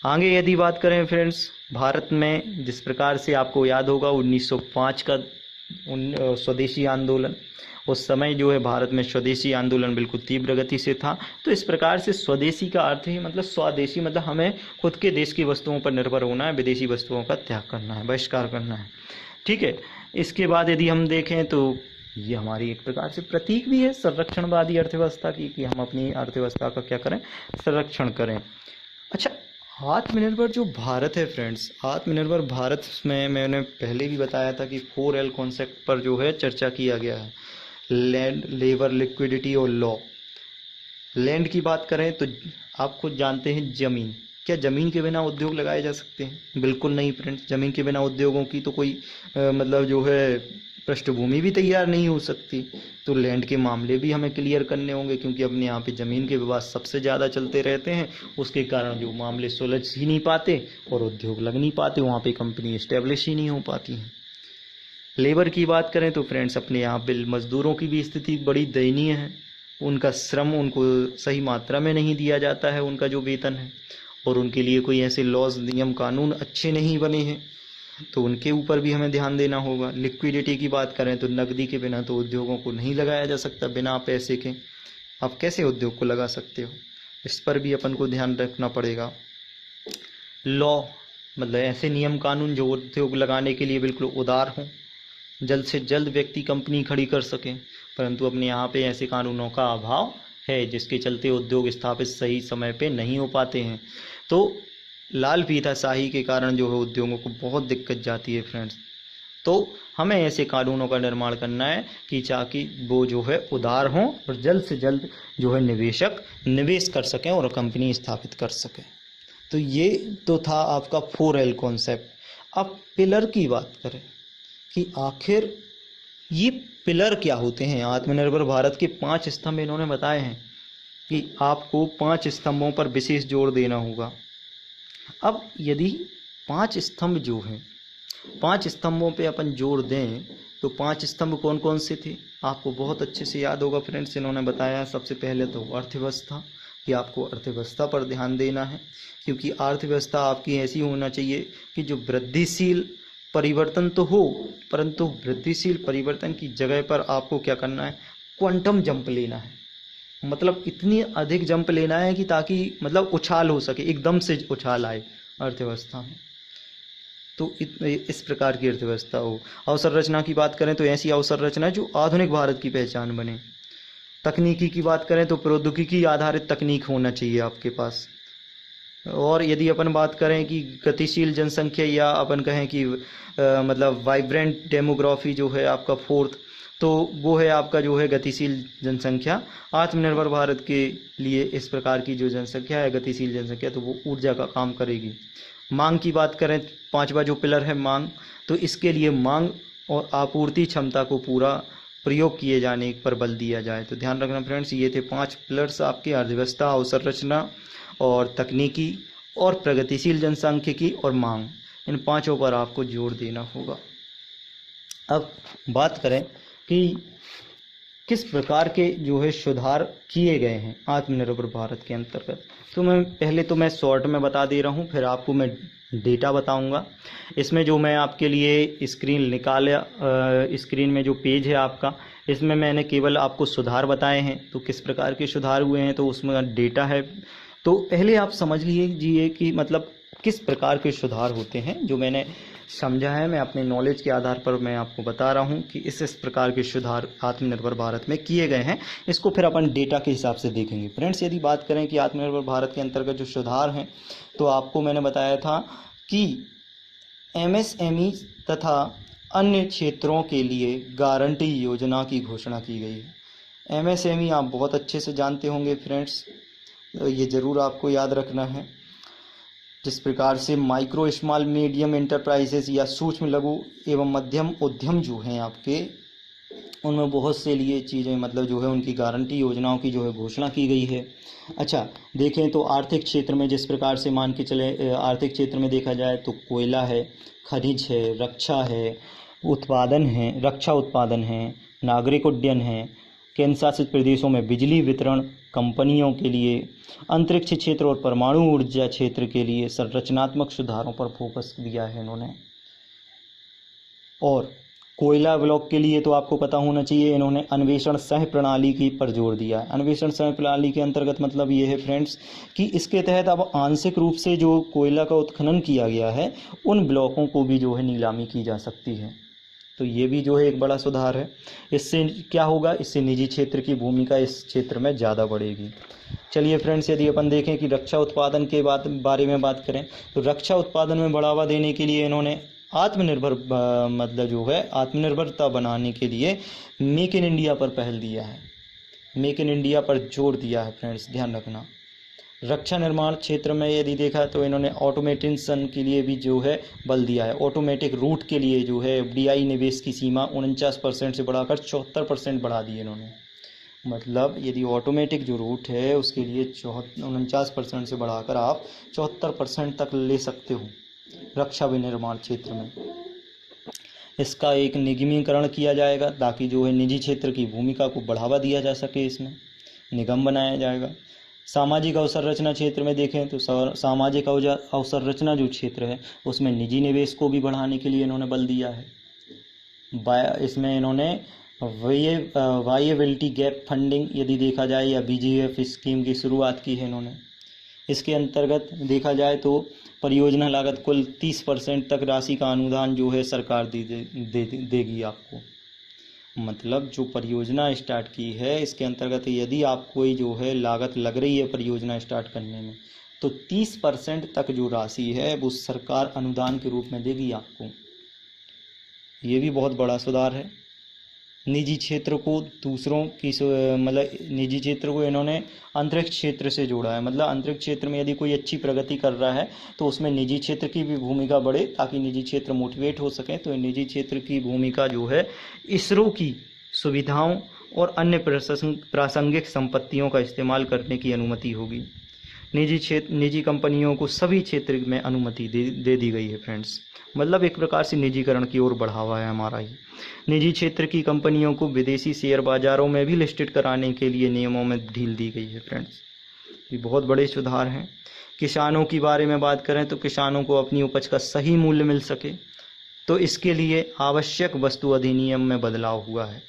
A: आगे यदि बात करें फ्रेंड्स, भारत में जिस प्रकार से आपको याद होगा 1905 का स्वदेशी आंदोलन, उस समय जो है भारत में स्वदेशी आंदोलन बिल्कुल तीव्र गति से था। तो इस प्रकार से स्वदेशी का अर्थ ही मतलब स्वदेशी, मतलब हमें खुद के देश की वस्तुओं पर निर्भर होना है, विदेशी वस्तुओं का त्याग करना है, बहिष्कार करना है। ठीक है। इसके बाद यदि हम देखें तो ये हमारी एक प्रकार से प्रतीक भी है संरक्षणवादी अर्थव्यवस्था की, कि हम अपनी अर्थव्यवस्था का क्या करें, संरक्षण करें। अच्छा, आत्मनिर्भर जो भारत है फ्रेंड्स, आत्मनिर्भर भारत में मैंने पहले भी बताया था कि 4L कॉन्सेप्ट पर जो है चर्चा किया गया है। लैंड, लेबर, लिक्विडिटी और लॉ। लैंड की बात करें तो आप खुद जानते हैं जमीन, क्या जमीन के बिना उद्योग लगाए जा सकते हैं? बिल्कुल नहीं फ्रेंड्स। जमीन के बिना उद्योगों की तो कोई मतलब जो है पृष्ठभूमि भी तैयार नहीं हो सकती। तो लैंड के मामले भी हमें क्लियर करने होंगे, क्योंकि अपने यहाँ पे ज़मीन के विवाद सबसे ज़्यादा चलते रहते हैं। उसके कारण जो मामले सुलझ ही नहीं पाते और उद्योग लग नहीं पाते, वहाँ पे कंपनी इस्टेब्लिश ही नहीं हो पाती हैं। लेबर की बात करें तो फ्रेंड्स, अपने यहाँ पे मज़दूरों की भी स्थिति बड़ी दयनीय है। उनका श्रम उनको सही मात्रा में नहीं दिया जाता है, उनका जो वेतन है, और उनके लिए कोई ऐसे लॉज, नियम, कानून अच्छे नहीं बने हैं, तो उनके ऊपर भी हमें ध्यान देना होगा। लिक्विडिटी की बात करें तो नकदी के बिना तो उद्योगों को नहीं लगाया जा सकता। बिना पैसे के आप कैसे उद्योग को लगा सकते हो, इस पर भी अपन को ध्यान रखना पड़ेगा। लॉ मतलब ऐसे नियम कानून जो उद्योग लगाने के लिए बिल्कुल उदार हों, जल्द से जल्द व्यक्ति कंपनी खड़ी कर सकें, परंतु अपने यहाँ पे ऐसे कानूनों का अभाव है, जिसके चलते उद्योग स्थापित सही समय पे नहीं हो पाते हैं। तो लाल फीताशाही के कारण जो है उद्योगों को बहुत दिक्कत जाती है फ्रेंड्स। तो हमें ऐसे कानूनों का निर्माण करना है कि ताकि वो जो है उदार हों और जल्द से जल्द जो है निवेशक निवेश कर सकें और कंपनी स्थापित कर सकें। तो ये तो था आपका 4L कॉन्सेप्ट। अब पिलर की बात करें कि आखिर ये पिलर क्या होते हैं। आत्मनिर्भर भारत के 5 स्तंभ इन्होंने बताए हैं कि आपको 5 स्तंभों पर विशेष जोर देना होगा। अब यदि 5 स्तंभ जो हैं, 5 स्तंभों पे अपन जोर दें तो 5 स्तंभ कौन कौन से थे आपको बहुत अच्छे से याद होगा फ्रेंड्स। इन्होंने बताया सबसे पहले तो अर्थव्यवस्था, कि आपको अर्थव्यवस्था पर ध्यान देना है, क्योंकि अर्थव्यवस्था आपकी ऐसी होना चाहिए कि जो वृद्धिशील परिवर्तन तो हो, परंतु वृद्धिशील परिवर्तन की जगह पर आपको क्या करना है, क्वांटम जंप लेना है। मतलब इतनी अधिक जंप लेना है कि ताकि मतलब उछाल हो सके, एकदम से उछाल आए अर्थव्यवस्था में। तो इस प्रकार की अर्थव्यवस्था हो। अवसंरचना की बात करें तो ऐसी अवसंरचना जो आधुनिक भारत की पहचान बने। तकनीकी की बात करें तो प्रौद्योगिकी आधारित तकनीक होना चाहिए आपके पास। और यदि अपन बात करें कि गतिशील जनसंख्या, या अपन कहें कि मतलब वाइब्रेंट डेमोग्राफी जो है आपका 4th, तो वो है आपका जो है गतिशील जनसंख्या। आत्मनिर्भर भारत के लिए इस प्रकार की जो जनसंख्या है गतिशील जनसंख्या, तो वो ऊर्जा का काम करेगी। मांग की बात करें, 5वां जो पिलर है मांग, तो इसके लिए मांग और आपूर्ति क्षमता को पूरा प्रयोग किए जाने पर बल दिया जाए। तो ध्यान रखना फ्रेंड्स, ये थे 5 पिलर्स आपके, अर्थव्यवस्था, अवसंरचना और तकनीकी और प्रगतिशील जनसांख्यिकी और मांग। इन 5 पर आपको जोर देना होगा। अब बात करें कि किस प्रकार के जो है सुधार किए गए हैं आत्मनिर्भर भारत के अंतर्गत। तो मैं शॉर्ट में बता दे रहा हूँ, फिर आपको मैं डेटा बताऊंगा। इसमें जो मैं आपके लिए स्क्रीन निकाला, स्क्रीन में जो पेज है आपका, इसमें मैंने केवल आपको सुधार बताए हैं। तो किस प्रकार के सुधार हुए हैं तो उसमें डेटा है। तो पहले आप समझ लीजिए कि मतलब किस प्रकार के सुधार होते हैं। जो मैंने समझा है, मैं अपने नॉलेज के आधार पर मैं आपको बता रहा हूं कि इस प्रकार के सुधार आत्मनिर्भर भारत में किए गए हैं। इसको फिर अपन डेटा के हिसाब से देखेंगे। फ्रेंड्स, यदि बात करें कि आत्मनिर्भर भारत के अंतर्गत जो सुधार हैं, तो आपको मैंने बताया था कि MSME तथा अन्य क्षेत्रों के लिए गारंटी योजना की घोषणा की गई है। MSME आप बहुत अच्छे से जानते होंगे फ्रेंड्स, ये ज़रूर आपको याद रखना है। जिस प्रकार से माइक्रो स्मॉल मीडियम एंटरप्राइजेस या सूक्ष्म लघु एवं मध्यम उद्यम जो हैं आपके, उनमें बहुत से लिए चीज़ें मतलब जो है उनकी गारंटी योजनाओं की जो है घोषणा की गई है। अच्छा, देखें तो आर्थिक क्षेत्र में जिस प्रकार से मान के चले, आर्थिक क्षेत्र में देखा जाए तो कोयला है, खनिज है, रक्षा है, उत्पादन है, रक्षा उत्पादन है, नागरिक उड्डयन है, केंद्र शासित प्रदेशों में बिजली वितरण कंपनियों के लिए, अंतरिक्ष क्षेत्र और परमाणु ऊर्जा क्षेत्र के लिए संरचनात्मक सुधारों पर फोकस दिया है इन्होंने। और कोयला ब्लॉक के लिए तो आपको पता होना चाहिए, इन्होंने अन्वेषण सह प्रणाली की पर जोर दिया है। अन्वेषण सह प्रणाली के अंतर्गत मतलब ये है फ्रेंड्स कि इसके तहत अब आंशिक रूप से जो कोयला का उत्खनन किया गया है उन ब्लॉकों को भी जो है नीलामी की जा सकती है। तो ये भी जो है एक बड़ा सुधार है। इससे क्या होगा, इससे निजी क्षेत्र की भूमिका इस क्षेत्र में ज़्यादा बढ़ेगी। चलिए फ्रेंड्स, यदि अपन देखें कि रक्षा उत्पादन के बारे में बात करें तो रक्षा उत्पादन में बढ़ावा देने के लिए इन्होंने आत्मनिर्भर मतलब जो है आत्मनिर्भरता बनाने के लिए मेक इन इंडिया पर पहल दिया है, मेक इन इंडिया पर जोर दिया है फ्रेंड्स, ध्यान रखना। रक्षा निर्माण क्षेत्र में यदि देखा तो इन्होंने ऑटोमेटेशन के लिए भी जो है बल दिया है। ऑटोमेटिक रूट के लिए जो है एफडीआई निवेश की सीमा 49% से बढ़ाकर 74% बढ़ा दी इन्होंने। मतलब यदि ऑटोमेटिक जो रूट है उसके लिए 49% से बढ़ाकर आप 74% तक ले सकते हो रक्षा विनिर्माण क्षेत्र में। इसका एक निगमीकरण किया जाएगा ताकि जो है निजी क्षेत्र की भूमिका को बढ़ावा दिया जा सके, इसमें निगम बनाया जाएगा। सामाजिक अवसंरचना क्षेत्र में देखें तो सामाजिक अवसंरचना जो क्षेत्र है उसमें निजी निवेश को भी बढ़ाने के लिए इन्होंने बल दिया है। इसमें इन्होंने वायबिलिटी गैप फंडिंग यदि देखा जाए या बीजीएफ स्कीम की शुरुआत की है इन्होंने। इसके अंतर्गत देखा जाए तो परियोजना लागत कुल 30% तक राशि का अनुदान जो है सरकार देगी आपको। मतलब जो परियोजना स्टार्ट की है इसके अंतर्गत यदि आप कोई जो है लागत लग रही है परियोजना स्टार्ट करने में तो 30% तक जो राशि है वो सरकार अनुदान के रूप में देगी आपको। ये भी बहुत बड़ा सुधार है। निजी क्षेत्र को दूसरों की मतलब निजी क्षेत्र को इन्होंने अंतरिक्ष क्षेत्र से जोड़ा है। मतलब अंतरिक्ष क्षेत्र में यदि कोई अच्छी प्रगति कर रहा है तो उसमें निजी क्षेत्र की भी भूमिका बढ़े ताकि निजी क्षेत्र मोटिवेट हो सके। तो निजी क्षेत्र की भूमिका जो है इसरो की सुविधाओं और अन्य प्रासंगिक संपत्तियों का इस्तेमाल करने की अनुमति होगी। निजी कंपनियों को सभी क्षेत्र में अनुमति दे दी गई है फ्रेंड्स। मतलब एक प्रकार से निजीकरण की ओर बढ़ावा है हमारा ही। निजी क्षेत्र की कंपनियों को विदेशी शेयर बाजारों में भी लिस्टेड कराने के लिए नियमों में ढील दी गई है फ्रेंड्स। ये बहुत बड़े सुधार हैं। किसानों की बारे में बात करें तो किसानों को अपनी उपज का सही मूल्य मिल सके तो इसके लिए आवश्यक वस्तु अधिनियम में बदलाव हुआ है।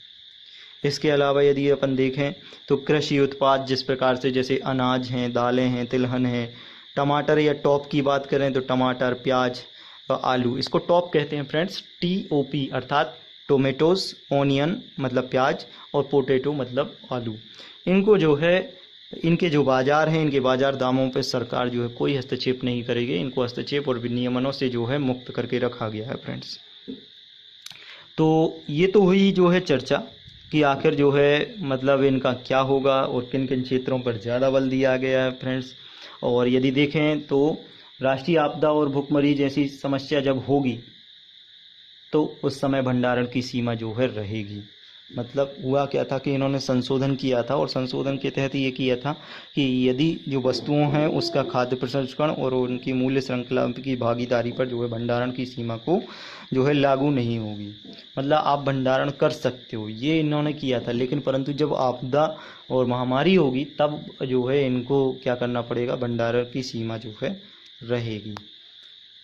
A: इसके अलावा यदि अपन देखें तो कृषि उत्पाद जिस प्रकार से जैसे अनाज हैं, दालें हैं, तिलहन हैं, टमाटर या टॉप की बात करें तो टमाटर, प्याज, आलू, इसको टॉप कहते हैं फ्रेंड्स, TOP अर्थात टोमेटोज, ऑनियन मतलब प्याज और पोटैटो मतलब आलू। इनको जो है इनके जो बाज़ार हैं इनके बाज़ार दामों पर सरकार जो है कोई हस्तक्षेप नहीं करेगी। इनको हस्तक्षेप और विनियमनों से जो है मुक्त करके रखा गया है फ्रेंड्स। तो ये तो हुई जो है चर्चा कि आखिर जो है मतलब इनका क्या होगा और किन किन क्षेत्रों पर ज़्यादा बल दिया गया है फ्रेंड्स। और यदि देखें तो राष्ट्रीय आपदा और भुखमरी जैसी समस्या जब होगी तो उस समय भंडारण की सीमा जो है रहेगी। मतलब हुआ क्या था कि इन्होंने संशोधन किया था और संशोधन के तहत ये किया था कि यदि जो वस्तुओं हैं उसका खाद्य प्रसंस्करण और उनकी मूल्य श्रृंखला की भागीदारी पर जो है भंडारण की सीमा को जो है लागू नहीं होगी। मतलब आप भंडारण कर सकते हो, ये इन्होंने किया था। लेकिन परंतु जब आपदा और महामारी होगी तब जो है इनको क्या करना पड़ेगा, भंडारण की सीमा जो है रहेगी।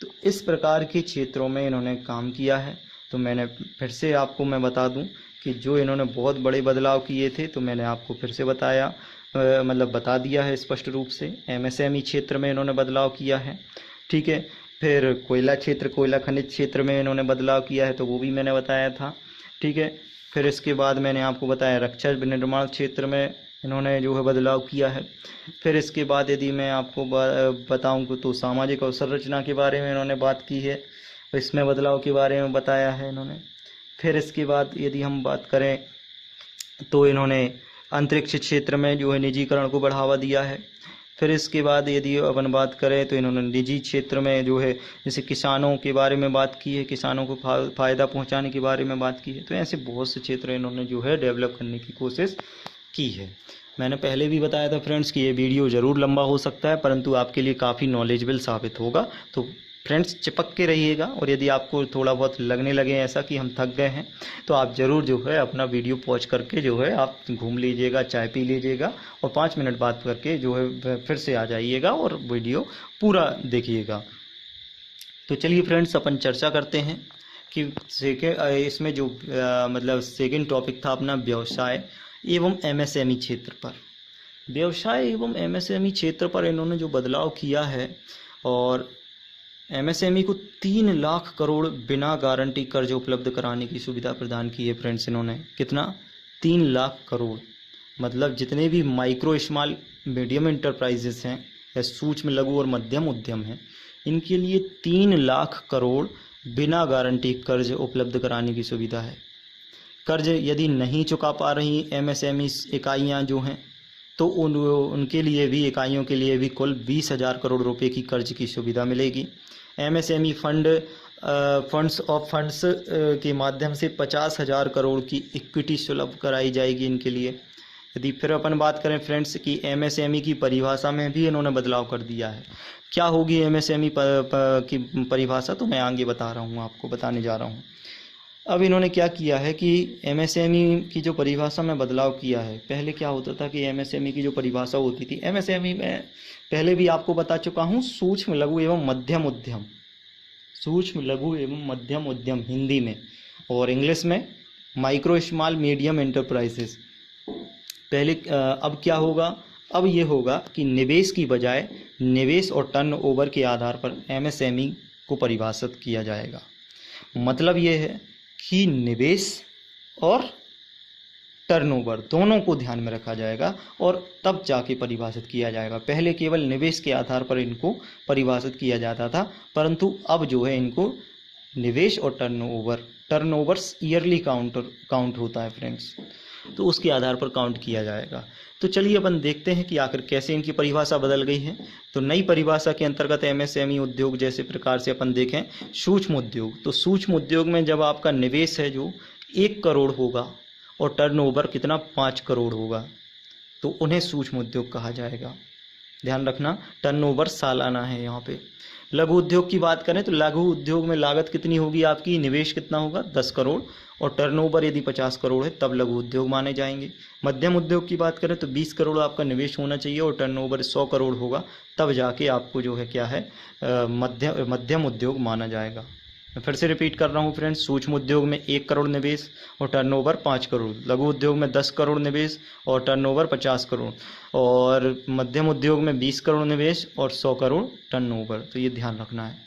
A: तो इस प्रकार के क्षेत्रों में इन्होंने काम किया है। तो मैंने फिर से आपको मैं बता दूं कि जो इन्होंने बहुत बड़े बदलाव किए थे तो मैंने आपको फिर से बताया, मतलब बता दिया है स्पष्ट रूप से। MSME क्षेत्र में इन्होंने बदलाव किया है, ठीक है। फिर कोयला क्षेत्र, कोयला खनिज क्षेत्र में इन्होंने बदलाव किया है तो वो भी मैंने बताया था, ठीक है। फिर इसके बाद मैंने आपको बताया रक्षा विनिर्माण क्षेत्र में इन्होंने जो है बदलाव किया है। फिर इसके बाद यदि मैं आपको बताऊं तो सामाजिक अवसंरचना के बारे में इन्होंने बात की है, इसमें बदलाव के बारे में बताया है इन्होंने। फिर इसके बाद यदि हम बात करें तो इन्होंने अंतरिक्ष क्षेत्र में जो है निजीकरण को बढ़ावा दिया है। फिर इसके बाद यदि अपन बात करें तो इन्होंने निजी क्षेत्र में जो है जैसे किसानों के बारे में बात की है, किसानों को फ़ायदा पहुंचाने के बारे में बात की है। तो ऐसे बहुत से क्षेत्र इन्होंने जो है डेवलप करने की कोशिश की है। मैंने पहले भी बताया था फ्रेंड्स कि ये वीडियो ज़रूर लंबा हो सकता है, परंतु आपके लिए काफ़ी नॉलेजेबल साबित होगा। तो फ्रेंड्स चिपक के रहिएगा, और यदि आपको थोड़ा बहुत लगने लगे ऐसा कि हम थक गए हैं, तो आप ज़रूर जो है अपना वीडियो पॉज करके जो है आप घूम लीजिएगा, चाय पी लीजिएगा, और 5 मिनट बाद करके जो है फिर से आ जाइएगा और वीडियो पूरा देखिएगा। तो चलिए फ्रेंड्स अपन चर्चा करते हैं कि इसमें जो मतलब सेकेंड टॉपिक था अपना व्यवसाय एवं एमएसएमई क्षेत्र पर। व्यवसाय एवं एमएसएमई क्षेत्र पर इन्होंने जो बदलाव किया है, और एमएसएमई को 3 लाख करोड़ बिना गारंटी कर्ज उपलब्ध कराने की सुविधा प्रदान की है फ्रेंड्स। इन्होंने कितना? 3 लाख करोड़। मतलब जितने भी माइक्रो स्मॉल मीडियम इंटरप्राइजेस हैं या सूक्ष्म लघु और मध्यम उद्यम हैं, इनके लिए 3 लाख करोड़ बिना गारंटी कर्ज उपलब्ध कराने की सुविधा है। कर्ज यदि नहीं चुका पा रही एमएसएमई इकाइयाँ जो हैं, तो उनके लिए भी, इकाइयों के लिए भी कुल 20,000 करोड़ रुपए की कर्ज की सुविधा मिलेगी। एमएसएमई फंड्स के माध्यम से 50,000 करोड़ की इक्विटी सुलभ कराई जाएगी इनके लिए। यदि फिर अपन बात करें फ्रेंड्स कि एमएसएमई की परिभाषा में भी इन्होंने बदलाव कर दिया है। क्या होगी एमएसएमई की परिभाषा, तो मैं आगे बता रहा हूँ, आपको बताने जा रहा हूँ। अब इन्होंने क्या किया है कि एमएसएमई की जो परिभाषा में बदलाव किया है। पहले क्या होता था कि एमएसएमई की जो परिभाषा होती थी, एमएसएमई में पहले भी आपको बता चुका हूँ, सूक्ष्म लघु एवं मध्यम उद्यम, सूक्ष्म लघु एवं मध्यम उद्यम हिंदी में, और इंग्लिश में माइक्रो स्मॉल मीडियम एंटरप्राइजेस। पहले अब क्या होगा? अब ये होगा कि निवेश की बजाय निवेश और टर्नओवर के आधार पर एमएसएमई को परिभाषित किया जाएगा। मतलब ये है कि निवेश और टर्नओवर दोनों को ध्यान में रखा जाएगा और तब जाके परिभाषित किया जाएगा। पहले केवल निवेश के आधार पर इनको परिभाषित किया जाता था, परंतु अब जो है इनको निवेश और टर्नओवर्स ईयरली काउंट होता है फ्रेंड्स, तो उसके आधार पर काउंट किया जाएगा। तो चलिए अपन देखते हैं कि आखिर कैसे इनकी परिभाषा बदल गई है। तो नई परिभाषा के अंतर्गत एमएसएमई उद्योग जैसे प्रकार से अपन देखें सूक्ष्म उद्योग, तो सूक्ष्म उद्योग में जब आपका निवेश है जो 1 करोड़ होगा और टर्नओवर कितना 5 करोड़ होगा, तो उन्हें सूक्ष्म उद्योग कहा जाएगा। ध्यान रखना, टर्नओवर सालाना है यहाँ पे। लघु उद्योग की बात करें तो लघु उद्योग में लागत कितनी होगी आपकी, निवेश कितना होगा 10 करोड़, और टर्नओवर यदि 50 करोड़ है तब लघु उद्योग माने जाएंगे। मध्यम उद्योग की बात करें तो 20 करोड़ आपका निवेश होना चाहिए और टर्नओवर 100 करोड़ होगा, तब जाके आपको जो है क्या है मध्यम उद्योग माना जाएगा। मैं फिर से रिपीट कर रहा हूँ फ्रेंड्स, सूक्ष्म उद्योग में 1 करोड़ निवेश और टर्नओवर 5 करोड़, लघु उद्योग में 10 करोड़ निवेश और टर्नओवर 50 करोड़, और मध्यम उद्योग में 20 करोड़ निवेश और 100 करोड़ टर्नओवर। तो ये ध्यान रखना है।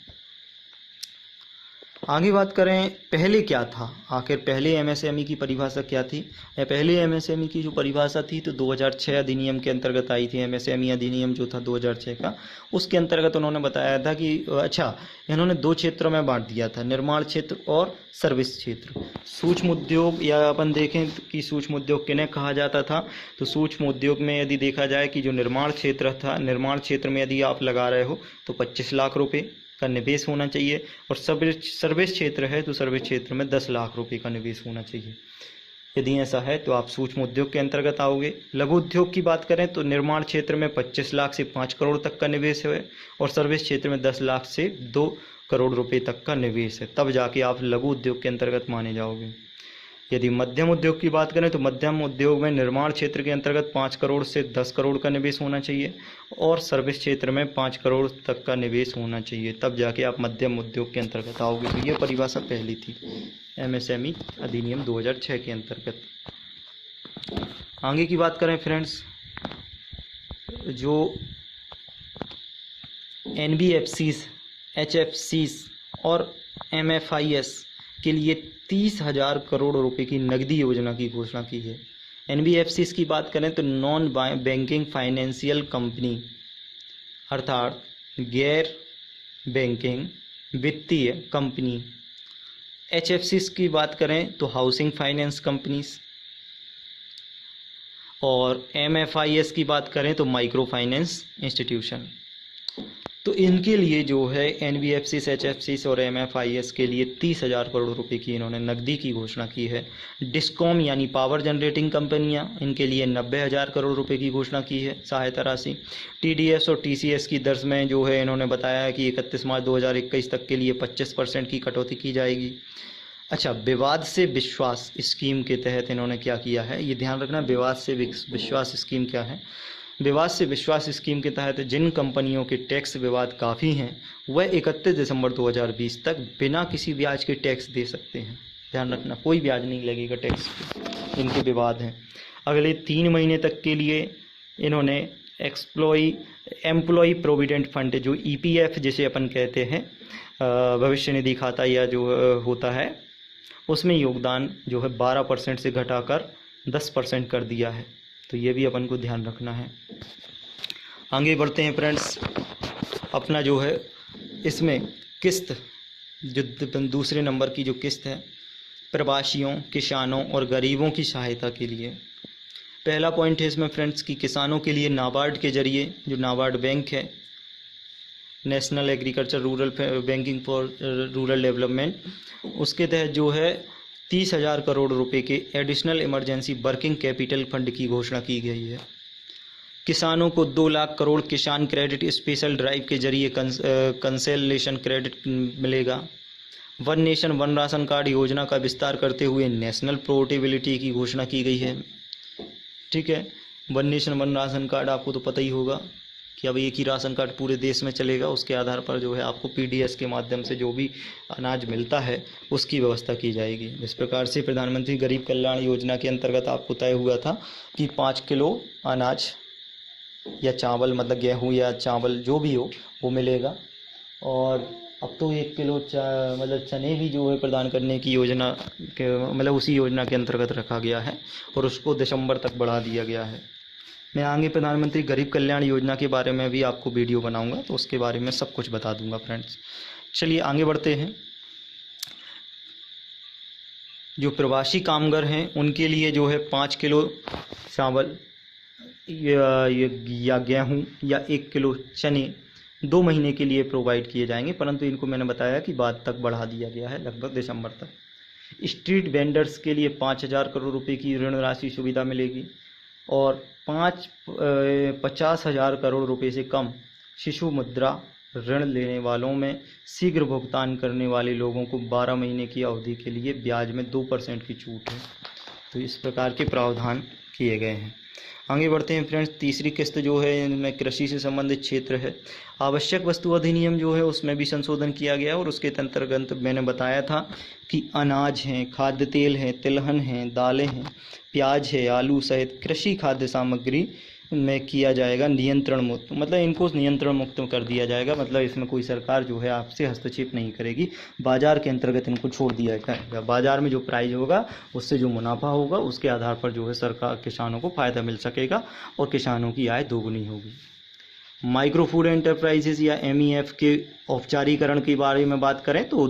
A: आगे बात करें पहले क्या था, आखिर पहले एमएसएमई की परिभाषा क्या थी। पहले एमएसएमई की जो परिभाषा थी तो 2006 अधिनियम के अंतर्गत आई थी। एमएसएमई अधिनियम जो था 2006 का, उसके अंतर्गत उन्होंने बताया था कि इन्होंने 2 क्षेत्रों में बांट दिया था, निर्माण क्षेत्र और सर्विस क्षेत्र। सूक्ष्म उद्योग, या अपन देखें कि सूक्ष्म उद्योग किन्हें कहा जाता था, तो सूक्ष्म उद्योग में यदि देखा जाए कि जो निर्माण क्षेत्र था, निर्माण क्षेत्र में यदि आप लगा रहे हो तो 25 लाख रुपए का निवेश होना चाहिए, और सर्विस क्षेत्र है तो सर्विस क्षेत्र में 10 लाख रुपए का निवेश होना चाहिए। यदि ऐसा है तो आप सूक्ष्म उद्योग के अंतर्गत आओगे। लघु उद्योग की बात करें तो निर्माण क्षेत्र में 25 लाख से 5 करोड़ तक का निवेश है, और सर्विस क्षेत्र में 10 लाख से 2 करोड़ रुपए तक का निवेश है, तब जाके आप लघु उद्योग के अंतर्गत माने जाओगे। यदि मध्यम उद्योग की बात करें तो मध्यम उद्योग में निर्माण क्षेत्र के अंतर्गत 5 करोड़ से 10 करोड़ का निवेश होना चाहिए, और सर्विस क्षेत्र में 5 करोड़ तक का निवेश होना चाहिए, तब जाके आप मध्यम उद्योग के अंतर्गत आओगे। तो ये परिभाषा पहली थी एमएसएमई अधिनियम 2006 के अंतर्गत। आगे की बात करें फ्रेंड्स, जो एनबीएफसीज, एचएफसीज और एमएफआईएस के लिए 30,000 करोड़ रुपए की नकदी योजना की घोषणा की है। एनबीएफसीज की बात करें तो नॉन बैंकिंग फाइनेंशियल कंपनी, अर्थात गैर बैंकिंग वित्तीय कंपनी। एचएफसीज की बात करें तो हाउसिंग फाइनेंस कंपनीज, और MFIS की बात करें तो माइक्रो फाइनेंस इंस्टीट्यूशन। तो इनके लिए जो है NBFCs, HFCs और MFIS के लिए 30,000 करोड़ रुपए की इन्होंने नकदी की घोषणा की है। डिस्कॉम यानी पावर जनरेटिंग कंपनियां, इनके लिए 90,000 करोड़ रुपए की घोषणा की है सहायता राशि। TDS और TCS की दर में जो है इन्होंने बताया है कि 31 मार्च 2021 तक के लिए 25% की कटौती की जाएगी। अच्छा, विवाद से विश्वास स्कीम के तहत इन्होंने क्या किया है, ये ध्यान रखना। विवाद से विश्वास स्कीम क्या है? विवाद से विश्वास स्कीम के तहत जिन कंपनियों के टैक्स विवाद काफ़ी हैं वह 31 दिसंबर 2020 तक बिना किसी ब्याज के टैक्स दे सकते हैं। ध्यान रखना, कोई ब्याज नहीं लगेगा टैक्स पे जिनके विवाद हैं। अगले 3 महीने तक के लिए इन्होंने एम्प्लॉय प्रोविडेंट फंड, जो EPF जिसे अपन कहते हैं, भविष्य निधि खाता या जो होता है, उसमें योगदान जो है 12% से घटाकर 10% कर दिया है। तो ये भी अपन को ध्यान रखना है। आगे बढ़ते हैं फ्रेंड्स। अपना जो है इसमें किस्त, जो दूसरे नंबर की जो किस्त है, प्रवासियों, किसानों और गरीबों की सहायता के लिए। पहला पॉइंट है इसमें फ्रेंड्स कि किसानों के लिए नाबार्ड के जरिए, जो नाबार्ड बैंक है, national agriculture rural banking for rural development, उसके तहत जो है 30,000 करोड़ रुपए के additional emergency working capital fund की घोषणा की गई है। किसानों को 2 लाख करोड़ किसान क्रेडिट स्पेशल ड्राइव के जरिए कंसेलेशन क्रेडिट मिलेगा। One nation one ration card योजना का विस्तार करते हुए नेशनल पोर्टेबिलिटी की घोषणा की गई है। ठीक है, one nation one ration card आपको तो पता ही होगा कि अब एक ही राशन कार्ड पूरे देश में चलेगा। उसके आधार पर जो है आपको PDS के माध्यम से जो भी अनाज मिलता है उसकी व्यवस्था की जाएगी। इस प्रकार से प्रधानमंत्री गरीब कल्याण योजना के अंतर्गत आपको तय हुआ था कि 5 किलो अनाज या चावल, मतलब गेहूँ या चावल जो भी हो वो मिलेगा। और अब तो 1 किलो मतलब चने भी जो है प्रदान करने की योजना के, मतलब उसी योजना के अंतर्गत रखा गया है और उसको दिसंबर तक बढ़ा दिया गया है। मैं आगे प्रधानमंत्री गरीब कल्याण योजना के बारे में भी आपको वीडियो बनाऊंगा, तो उसके बारे में सब कुछ बता दूंगा फ्रेंड्स। चलिए आगे बढ़ते हैं। जो प्रवासी कामगार हैं उनके लिए जो है 5 किलो चावल या गेहूं या 1 किलो चने 2 महीने के लिए प्रोवाइड किए जाएंगे, परंतु इनको मैंने बताया कि बाद तक बढ़ा दिया गया है, लगभग दिसंबर तक। स्ट्रीट वेंडर्स के लिए 5,000 करोड़ रुपए की ऋण राशि सुविधा मिलेगी और 50,000 करोड़ रुपए से कम शिशु मुद्रा ऋण लेने वालों में शीघ्र भुगतान करने वाले लोगों को 12 महीने की अवधि के लिए ब्याज में 2% की छूट है। तो इस प्रकार के प्रावधान किए गए हैं। आगे बढ़ते हैं फ्रेंड्स। तीसरी किस्त जो है इनमें कृषि से संबंधित क्षेत्र है। आवश्यक वस्तु अधिनियम जो है उसमें भी संशोधन किया गया और उसके अंतर्गत मैंने बताया था कि अनाज हैं, खाद्य तेल है, तिलहन है, दालें हैं, प्याज है, आलू सहित कृषि खाद्य सामग्री में किया जाएगा नियंत्रण मुक्त, मतलब इनको नियंत्रण मुक्त कर दिया जाएगा। मतलब इसमें कोई सरकार जो है आपसे हस्तक्षेप नहीं करेगी, बाजार के अंतर्गत इनको छोड़ दिया जाएगा। बाजार में जो प्राइस होगा उससे जो मुनाफा होगा उसके आधार पर जो है सरकार किसानों को फ़ायदा मिल सकेगा और किसानों की आय दोगुनी होगी। माइक्रो फूड एंटरप्राइजेस या MEF के औपचारीकरण के बारे में बात करें तो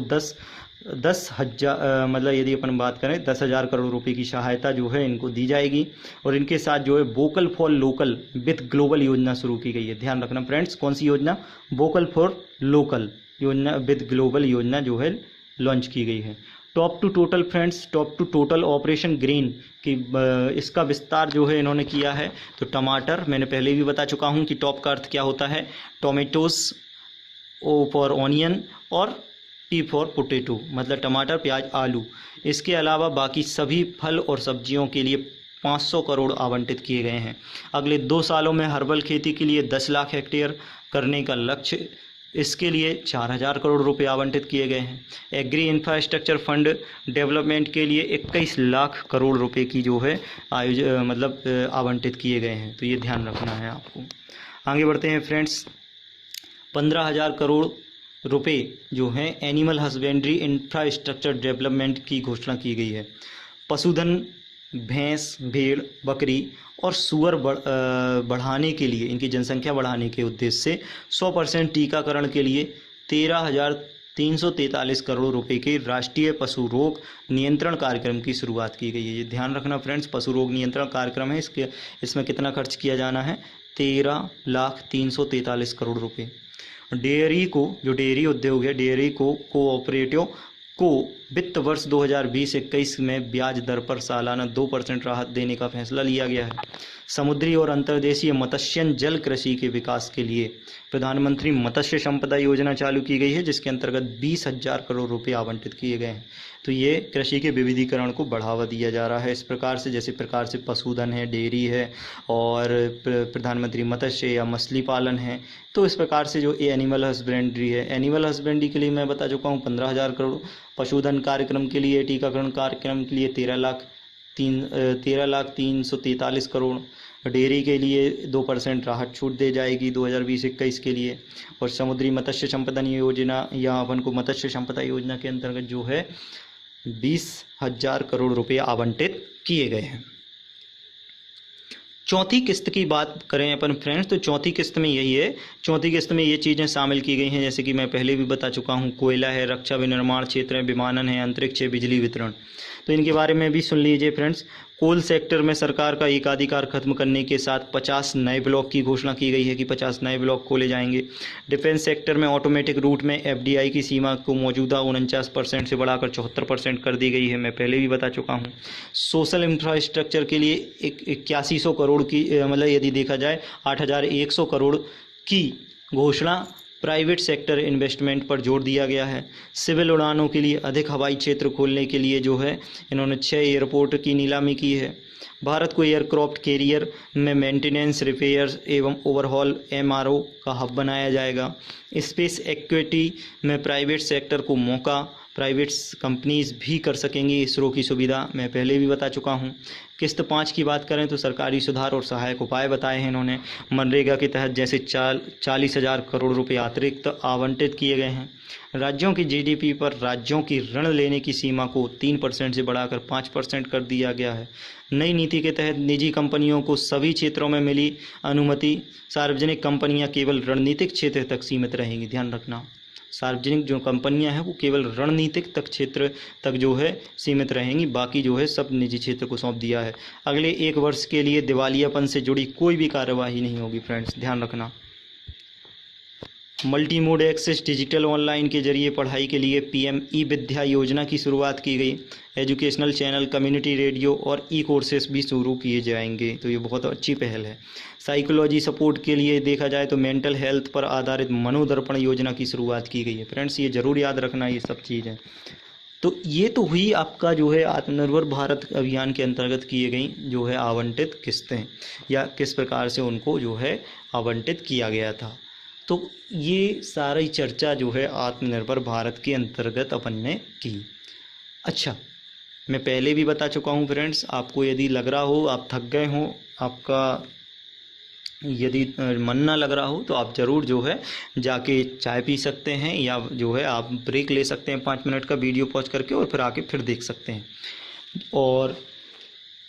A: 10,000 मतलब यदि अपन बात करें 10,000 करोड़ रुपए की सहायता जो है इनको दी जाएगी और इनके साथ जो है vocal for local with global योजना शुरू की गई है। ध्यान रखना फ्रेंड्स, कौन सी योजना? वोकल फॉर लोकल योजना विथ ग्लोबल योजना जो है लॉन्च की गई है। Top to total friends, top to total operation green की इसका विस्तार जो है इन्होंने किया है। तो टमाटर, मैंने पहले भी बता चुका हूँ कि टॉप का अर्थ क्या होता है, टोमेटोज, O फॉर ऑनियन और P फॉर पोटैटो, मतलब टमाटर, प्याज, आलू। इसके अलावा बाकी सभी फल और सब्जियों के लिए 500 करोड़ आवंटित किए गए हैं। अगले 2 सालों में हर्बल खेती के लिए 10 लाख हेक्टेयर करने का लक्ष्य, इसके लिए 4,000 करोड़ रुपए आवंटित किए गए हैं। एग्री इंफ्रास्ट्रक्चर फंड डेवलपमेंट के लिए 21 लाख करोड़ रुपए की जो है आवंटित किए गए हैं। तो ये ध्यान रखना है आपको। आगे बढ़ते हैं फ्रेंड्स। 15,000 करोड़ रुपए जो हैं एनिमल हस्बेंड्री इंफ्रास्ट्रक्चर डेवलपमेंट की घोषणा की गई है। पशुधन, भैंस, भेड़, बकरी और सूअर बढ़ाने के लिए, इनकी जनसंख्या बढ़ाने के उद्देश्य से 100% टीकाकरण के लिए 343 करोड़ रुपए के राष्ट्रीय पशु रोग नियंत्रण कार्यक्रम की शुरुआत की गई है। ये ध्यान रखना फ्रेंड्स, पशु रोग नियंत्रण कार्यक्रम है, इसमें कितना खर्च किया जाना है, 13,343 करोड़ रुपए। डेयरी को, जो डेयरी उद्योग है, डेयरी को कोऑपरेटिव को वित्त वर्ष 2020-21 में ब्याज दर पर सालाना 2% राहत देने का फैसला लिया गया है। समुद्री और अंतर्देशीय मत्स्य जल कृषि के विकास के लिए प्रधानमंत्री मत्स्य संपदा योजना चालू की गई है, जिसके अंतर्गत 20,000 करोड़ रुपए आवंटित किए गए हैं। तो ये कृषि के विविधीकरण को बढ़ावा दिया जा रहा है इस प्रकार से, जैसे प्रकार से पशुधन है, डेयरी है और प्रधानमंत्री मत्स्य या मछली पालन है। तो इस प्रकार से जो एनिमल हस्बेंड्री है, एनिमल हस्बेंड्री के लिए मैं बता चुका हूँ 15,000 करोड़, पशुधन कार्यक्रम के लिए, टीकाकरण कार्यक्रम के लिए 13,343 करोड़, डेयरी के लिए 2% राहत छूट दे जाएगी 2020-21 के लिए, और समुद्री मत्स्य संपदा योजना या अपन को मत्स्य संपदा योजना के अंतर्गत जो है 20,000 करोड़ रुपए आवंटित किए गए हैं। चौथी किस्त की बात करें अपन फ्रेंड्स, तो चौथी किस्त में यही है, चौथी किस्त में ये चीज़ें शामिल की गई हैं जैसे कि मैं पहले भी बता चुका हूँ, कोयला है, रक्षा विनिर्माण क्षेत्र है, विमानन है, अंतरिक्ष है, बिजली वितरण। तो इनके बारे में भी सुन लीजिए फ्रेंड्स। कोल सेक्टर में सरकार का एकाधिकार खत्म करने के साथ 50 नए ब्लॉक की घोषणा की गई है कि 50 नए ब्लॉक खोले जाएंगे। डिफेंस सेक्टर में ऑटोमेटिक रूट में FDI की सीमा को मौजूदा 49% से बढ़ाकर 74% कर दी गई है, मैं पहले भी बता चुका हूँ। सोशल इंफ्रास्ट्रक्चर के लिए 8100 करोड़ की, मतलब यदि देखा जाए 8,100 करोड़ की घोषणा प्राइवेट सेक्टर इन्वेस्टमेंट पर जोर दिया गया है। सिविल उड़ानों के लिए अधिक हवाई क्षेत्र खोलने के लिए जो है इन्होंने 6 एयरपोर्ट की नीलामी की है। भारत को एयरक्राफ्ट कैरियर में मेंटेनेंस, रिपेयर एवं ओवरहॉल MRO का हब बनाया जाएगा। स्पेस इक्विटी में प्राइवेट सेक्टर को मौका, प्राइवेट कंपनीज भी कर सकेंगी इसरो की सुविधा, मैं पहले भी बता चुका हूँ। किस्त 5 की बात करें तो सरकारी सुधार और सहायक उपाय बताए हैं इन्होंने। मनरेगा के तहत जैसे 40,000 करोड़ रुपए अतिरिक्त आवंटित किए गए हैं। राज्यों की GDP पर राज्यों की ऋण लेने की सीमा को 3% से बढ़ाकर 5% कर दिया गया है। नई नीति के तहत निजी कंपनियों को सभी क्षेत्रों में मिली अनुमति, सार्वजनिक कंपनियां केवल रणनीतिक क्षेत्र तक सीमित रहेंगी। ध्यान रखना, सार्वजनिक जो कंपनियां हैं वो केवल रणनीतिक तक क्षेत्र तक जो है सीमित रहेंगी, बाकी जो है सब निजी क्षेत्र को सौंप दिया है। अगले 1 वर्ष के लिए दिवालियापन से जुड़ी कोई भी कार्यवाही नहीं होगी फ्रेंड्स, ध्यान रखना। Multi mode access digital online के जरिए पढ़ाई के लिए PM ई-विद्या योजना की शुरुआत की गई। एजुकेशनल चैनल, कम्युनिटी रेडियो और कोर्सेस भी शुरू किए जाएंगे, तो ये बहुत अच्छी पहल है। साइकोलॉजी सपोर्ट के लिए देखा जाए तो मेंटल हेल्थ पर आधारित मनोदर्पण योजना की शुरुआत की गई है। फ्रेंड्स ये ज़रूर याद रखना ये सब चीज़ें। तो ये तो हुई आपका जो है आत्मनिर्भर भारत अभियान के अंतर्गत किए गई जो है आवंटित किस्तें, या किस प्रकार से उनको जो है आवंटित किया गया था। तो ये सारी चर्चा जो है आत्मनिर्भर भारत के अंतर्गत अपन ने की। अच्छा, मैं पहले भी बता चुका हूँ फ्रेंड्स, आपको यदि लग रहा हो आप थक गए हो, आपका यदि मन ना लग रहा हो तो आप ज़रूर जो है जाके चाय पी सकते हैं, या जो है आप ब्रेक ले सकते हैं 5 मिनट का वीडियो पॉज करके, और फिर आके फिर देख सकते हैं। और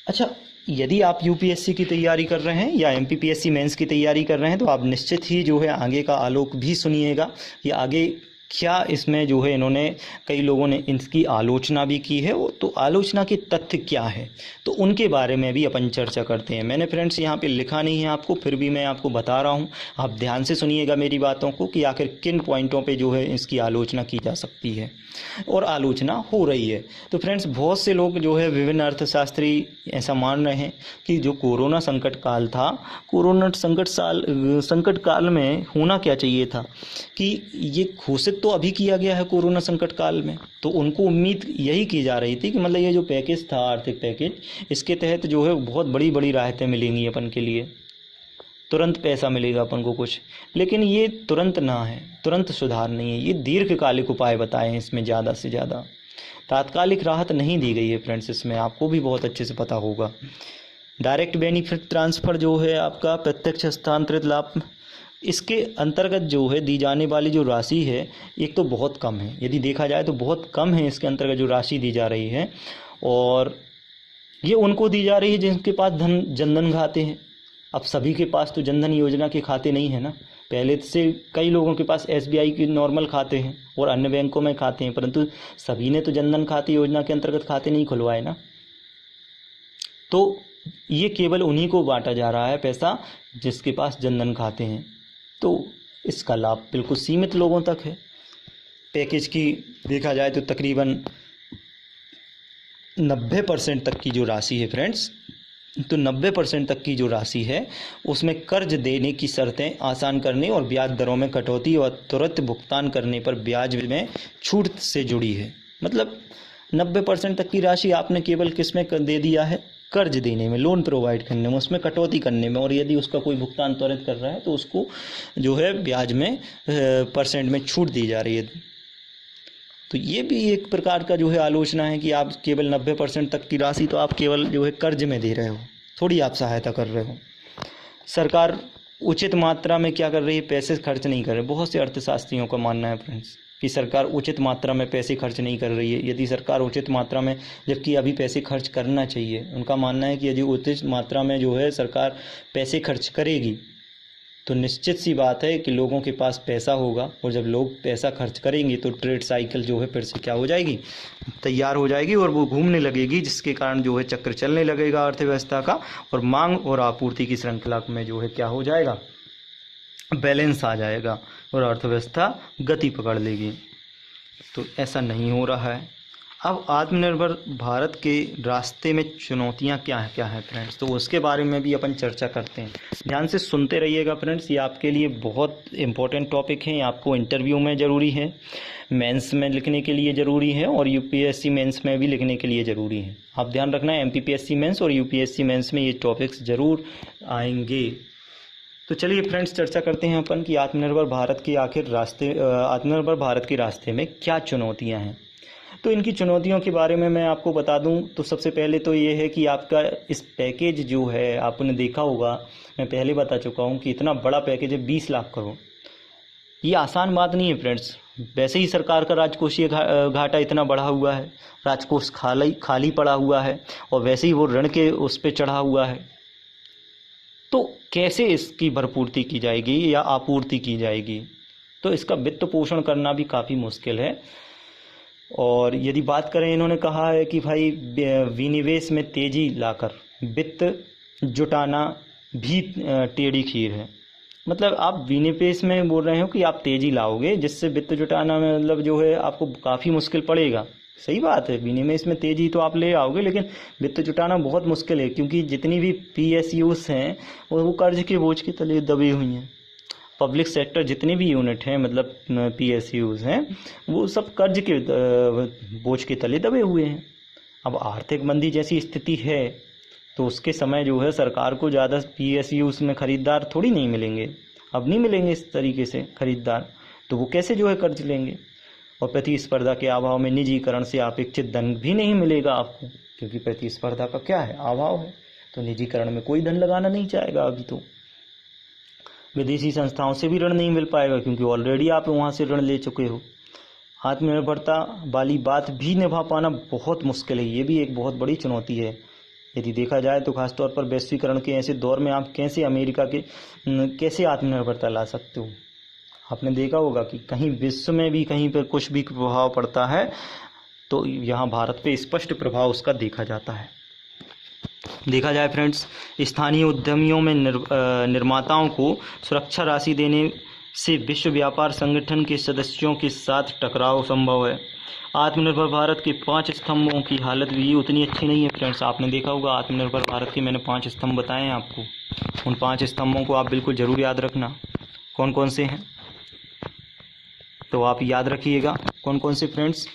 A: अच्छा, यदि आप UPSC की तैयारी कर रहे हैं या MPPSC मेंस की तैयारी कर रहे हैं तो आप निश्चित ही जो है आगे का आलोक भी सुनिएगा कि आगे क्या इसमें जो है इन्होंने, कई लोगों ने इसकी आलोचना भी की है, तो आलोचना के तथ्य क्या है तो उनके बारे में भी अपन चर्चा करते हैं। मैंने फ्रेंड्स यहाँ पे लिखा नहीं है आपको, फिर भी मैं आपको बता रहा हूँ, आप ध्यान से सुनिएगा मेरी बातों को कि आखिर किन पॉइंटों पे जो है इसकी आलोचना की जा सकती है और आलोचना हो रही है। तो फ्रेंड्स बहुत से लोग जो है विभिन्न अर्थशास्त्री ऐसा मान रहे हैं कि जो कोरोना संकट काल था, कोरोना संकट काल में होना क्या चाहिए था कि ये घोषित तो अभी किया गया है कोरोना संकट काल में, तो उनको उम्मीद यही की जा रही थी कि मतलब ये जो पैकेज था, आर्थिक पैकेज, इसके तहत जो है बहुत बड़ी बड़ी राहतें मिलेंगी अपन के लिए, तुरंत पैसा मिलेगा अपन को कुछ। लेकिन ये तुरंत ना है, तुरंत सुधार नहीं है, ये दीर्घकालिक उपाय बताए हैं इसमें ज़्यादा से ज़्यादा, तात्कालिक राहत नहीं दी गई है फ्रेंड्स। इसमें आपको भी बहुत अच्छे से पता होगा। डायरेक्ट बेनिफिट ट्रांसफ़र जो है आपका प्रत्यक्ष हस्तांतरित लाभ, इसके अंतर्गत जो है दी जाने वाली जो राशि है एक तो बहुत कम है, यदि देखा जाए तो बहुत कम है इसके अंतर्गत जो राशि दी जा रही है, और ये उनको दी जा रही है जिनके पास जनधन खाते हैं। अब सभी के पास तो जनधन योजना के खाते नहीं है ना, पहले से कई लोगों के पास SBI के नॉर्मल खाते हैं और अन्य बैंकों में खाते हैं, परंतु सभी ने तो जनधन खाते योजना के अंतर्गत खाते नहीं खुलवाए ना। तो ये केवल उन्हीं को बांटा जा रहा है पैसा जिसके पास जनधन खाते हैं। तो इसका लाभ बिल्कुल सीमित लोगों तक है। पैकेज की देखा जाए तो तकरीबन 90% तक की जो राशि है फ्रेंड्स, तो 90% तक की जो राशि है उसमें कर्ज देने की शर्तें आसान करने और ब्याज दरों में कटौती और तुरंत भुगतान करने पर ब्याज में छूट से जुड़ी है। मतलब 90% तक की राशि आपने केवल किस में दे दिया है, कर्ज देने में, लोन प्रोवाइड करने में, उसमें कटौती करने में, और यदि उसका कोई भुगतान त्वरित कर रहा है तो उसको जो है ब्याज में % में छूट दी जा रही है। तो ये भी एक प्रकार का जो है आलोचना है कि आप केवल 90% तक की राशि तो आप केवल जो है कर्ज में दे रहे हो, थोड़ी आप सहायता कर रहे हो। सरकार उचित मात्रा में क्या कर रही है, पैसे खर्च नहीं कर रही। बहुत से अर्थशास्त्रियों का मानना है फ्रेंड्स कि सरकार उचित मात्रा में पैसे खर्च नहीं कर रही है। यदि सरकार उचित मात्रा में, जबकि अभी पैसे खर्च करना चाहिए, उनका मानना है कि यदि उचित मात्रा में जो है सरकार पैसे खर्च करेगी तो निश्चित सी बात है कि लोगों के पास पैसा होगा, और जब लोग पैसा खर्च करेंगे तो ट्रेड साइकिल जो है फिर से क्या हो जाएगी, तैयार हो जाएगी और वो घूमने लगेगी, जिसके कारण जो है चक्र चलने लगेगा अर्थव्यवस्था का, और मांग और आपूर्ति की श्रृंखला में जो है क्या हो जाएगा, बैलेंस आ जाएगा और अर्थव्यवस्था गति पकड़ लेगी। तो ऐसा नहीं हो रहा है। अब आत्मनिर्भर भारत के रास्ते में चुनौतियां क्या हैं फ्रेंड्स, तो उसके बारे में भी अपन चर्चा करते हैं। ध्यान से सुनते रहिएगा फ्रेंड्स, ये आपके लिए बहुत इंपॉर्टेंट टॉपिक है। आपको इंटरव्यू में ज़रूरी है, मेंस में लिखने के लिए ज़रूरी है, और UPSC मेंस में भी लिखने के लिए ज़रूरी है। आप ध्यान रखना है, MPPSC मेंस और UPSC मेंस में ये टॉपिक्स ज़रूर आएंगे। तो चलिए फ्रेंड्स, चर्चा करते हैं अपन कि आत्मनिर्भर भारत के रास्ते में क्या चुनौतियाँ हैं। तो इनकी चुनौतियों के बारे में मैं आपको बता दूं तो सबसे पहले तो ये है कि आपका इस पैकेज जो है, आपने देखा होगा, मैं पहले बता चुका हूं कि इतना बड़ा पैकेज है 20 लाख करोड़। ये आसान बात नहीं है फ्रेंड्स। वैसे ही सरकार का राजकोषीय घाटा इतना बढ़ा हुआ है, राजकोष खाली पड़ा हुआ है, और वैसे ही वो ऋण के उस पर चढ़ा हुआ है। तो कैसे इसकी भरपूर्ति की जाएगी या आपूर्ति की जाएगी, तो इसका वित्त पोषण करना भी काफ़ी मुश्किल है। और यदि बात करें, इन्होंने कहा है कि भाई विनिवेश में तेजी लाकर वित्त जुटाना भी टेढ़ी खीर है। मतलब आप विनिवेश में बोल रहे हो कि आप तेजी लाओगे, जिससे वित्त जुटाना में मतलब जो है आपको काफ़ी मुश्किल पड़ेगा। सही बात है, विनिवेश में तेजी तो आप ले आओगे, लेकिन वित्त जुटाना बहुत मुश्किल है, क्योंकि जितनी भी PSUs हैं वो कर्ज के बोझ के तले दबी हुई हैं। पब्लिक सेक्टर जितने भी यूनिट हैं, मतलब PSUs हैं, वो सब कर्ज के बोझ के तले दबे हुए हैं। अब आर्थिक मंदी जैसी स्थिति है तो उसके समय जो है सरकार को ज़्यादा PSUs में खरीदार थोड़ी नहीं मिलेंगे। अब नहीं मिलेंगे इस तरीके से खरीदार, तो वो कैसे जो है कर्ज लेंगे। और प्रतिस्पर्धा के अभाव में निजीकरण से अपेक्षित धन भी नहीं मिलेगा आपको, क्योंकि प्रतिस्पर्धा का क्या है, अभाव है। तो निजीकरण में कोई धन लगाना नहीं चाहेगा। अभी तो विदेशी संस्थाओं से भी ऋण नहीं मिल पाएगा, क्योंकि ऑलरेडी आप वहाँ से ऋण ले चुके हो। आत्मनिर्भरता वाली बात भी निभा पाना बहुत मुश्किल है। ये भी एक बहुत बड़ी चुनौती है यदि देखा जाए तो। खासतौर पर वैश्वीकरण के ऐसे दौर में आप कैसे अमेरिका के कैसे आत्मनिर्भरता ला सकते हो। आपने देखा होगा कि कहीं विश्व में भी कहीं पर कुछ भी प्रभाव पड़ता है तो यहाँ भारत पे स्पष्ट प्रभाव उसका देखा जाता है। देखा जाए फ्रेंड्स, स्थानीय उद्यमियों में निर्माताओं को सुरक्षा राशि देने से विश्व व्यापार संगठन के सदस्यों के साथ टकराव संभव है। आत्मनिर्भर भारत के 5 स्तंभों की हालत भी उतनी अच्छी नहीं है फ्रेंड्स। आपने देखा होगा आत्मनिर्भर भारत के मैंने 5 स्तंभ बताए हैं आपको। उन 5 स्तंभों को आप बिल्कुल ज़रूर याद रखना, कौन कौन से हैं। तो आप याद रखिएगा कौन कौन से फ्रेंड्स।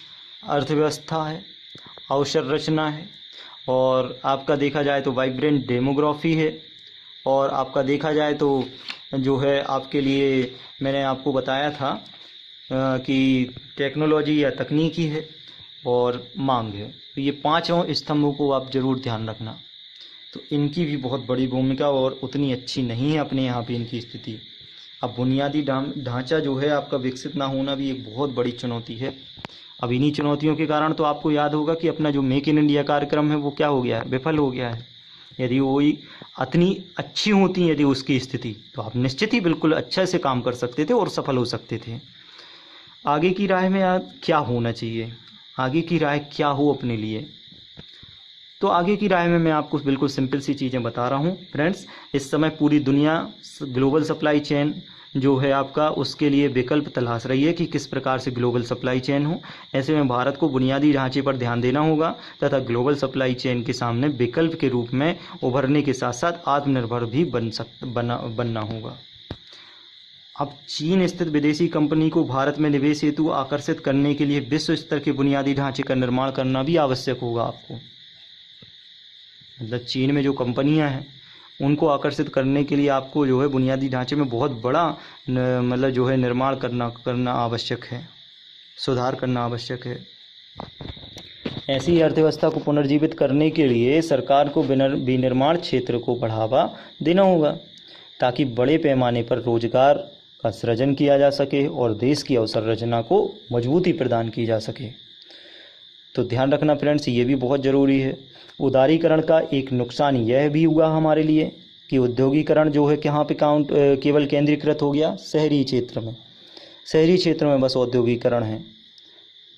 A: अर्थव्यवस्था है, अवसंरचना है, और आपका देखा जाए तो वाइब्रेंट डेमोग्राफी है, और आपका देखा जाए तो जो है आपके लिए मैंने आपको बताया था कि टेक्नोलॉजी या तकनीकी है, और मांग है। तो ये 5 स्तंभों को आप ज़रूर ध्यान रखना। तो इनकी भी बहुत बड़ी भूमिका और उतनी अच्छी नहीं है अपने यहाँ पे इनकी स्थिति। अब बुनियादी ढांचा जो है आपका विकसित ना होना भी एक बहुत बड़ी चुनौती है। अब इन्हीं चुनौतियों के कारण तो आपको याद होगा कि अपना जो मेक इन इंडिया कार्यक्रम है वो क्या हो गया है, विफल हो गया है। यदि वो इतनी अच्छी होती यदि उसकी स्थिति, तो आप निश्चित ही बिल्कुल अच्छे से काम कर सकते थे और सफल हो सकते थे। आगे की राह में क्या होना चाहिए, आगे की राह क्या हो अपने लिए, तो आगे की राय में मैं आपको बिल्कुल सिंपल सी चीज़ें बता रहा हूँ फ्रेंड्स। इस समय पूरी दुनिया ग्लोबल सप्लाई चेन जो है आपका, उसके लिए विकल्प तलाश रही है कि किस प्रकार से ग्लोबल सप्लाई चेन हो। ऐसे में भारत को बुनियादी ढांचे पर ध्यान देना होगा तथा ग्लोबल सप्लाई चेन के सामने विकल्प के रूप में उभरने के साथ साथ आत्मनिर्भर भी बनना होगा। अब चीन स्थित विदेशी कंपनी को भारत में निवेश हेतु आकर्षित करने के लिए विश्व स्तर के बुनियादी ढांचे का निर्माण करना भी आवश्यक होगा आपको। मतलब चीन में जो कंपनियां हैं उनको आकर्षित करने के लिए आपको जो है बुनियादी ढांचे में बहुत बड़ा मतलब जो है निर्माण करना आवश्यक है, सुधार करना आवश्यक है। ऐसी अर्थव्यवस्था को पुनर्जीवित करने के लिए सरकार को विनिर्माण क्षेत्र को बढ़ावा देना होगा ताकि बड़े पैमाने पर रोजगार का सृजन किया जा सके और देश की अवसंरचना को मजबूती प्रदान की जा सके। तो ध्यान रखना फ्रेंड्स, ये भी बहुत ज़रूरी है। उदारीकरण का एक नुकसान यह भी हुआ हमारे लिए कि उद्योगीकरण जो है कहाँ पे केवल केंद्रीकृत हो गया, शहरी क्षेत्र में। शहरी क्षेत्र में बस औद्योगिकरण है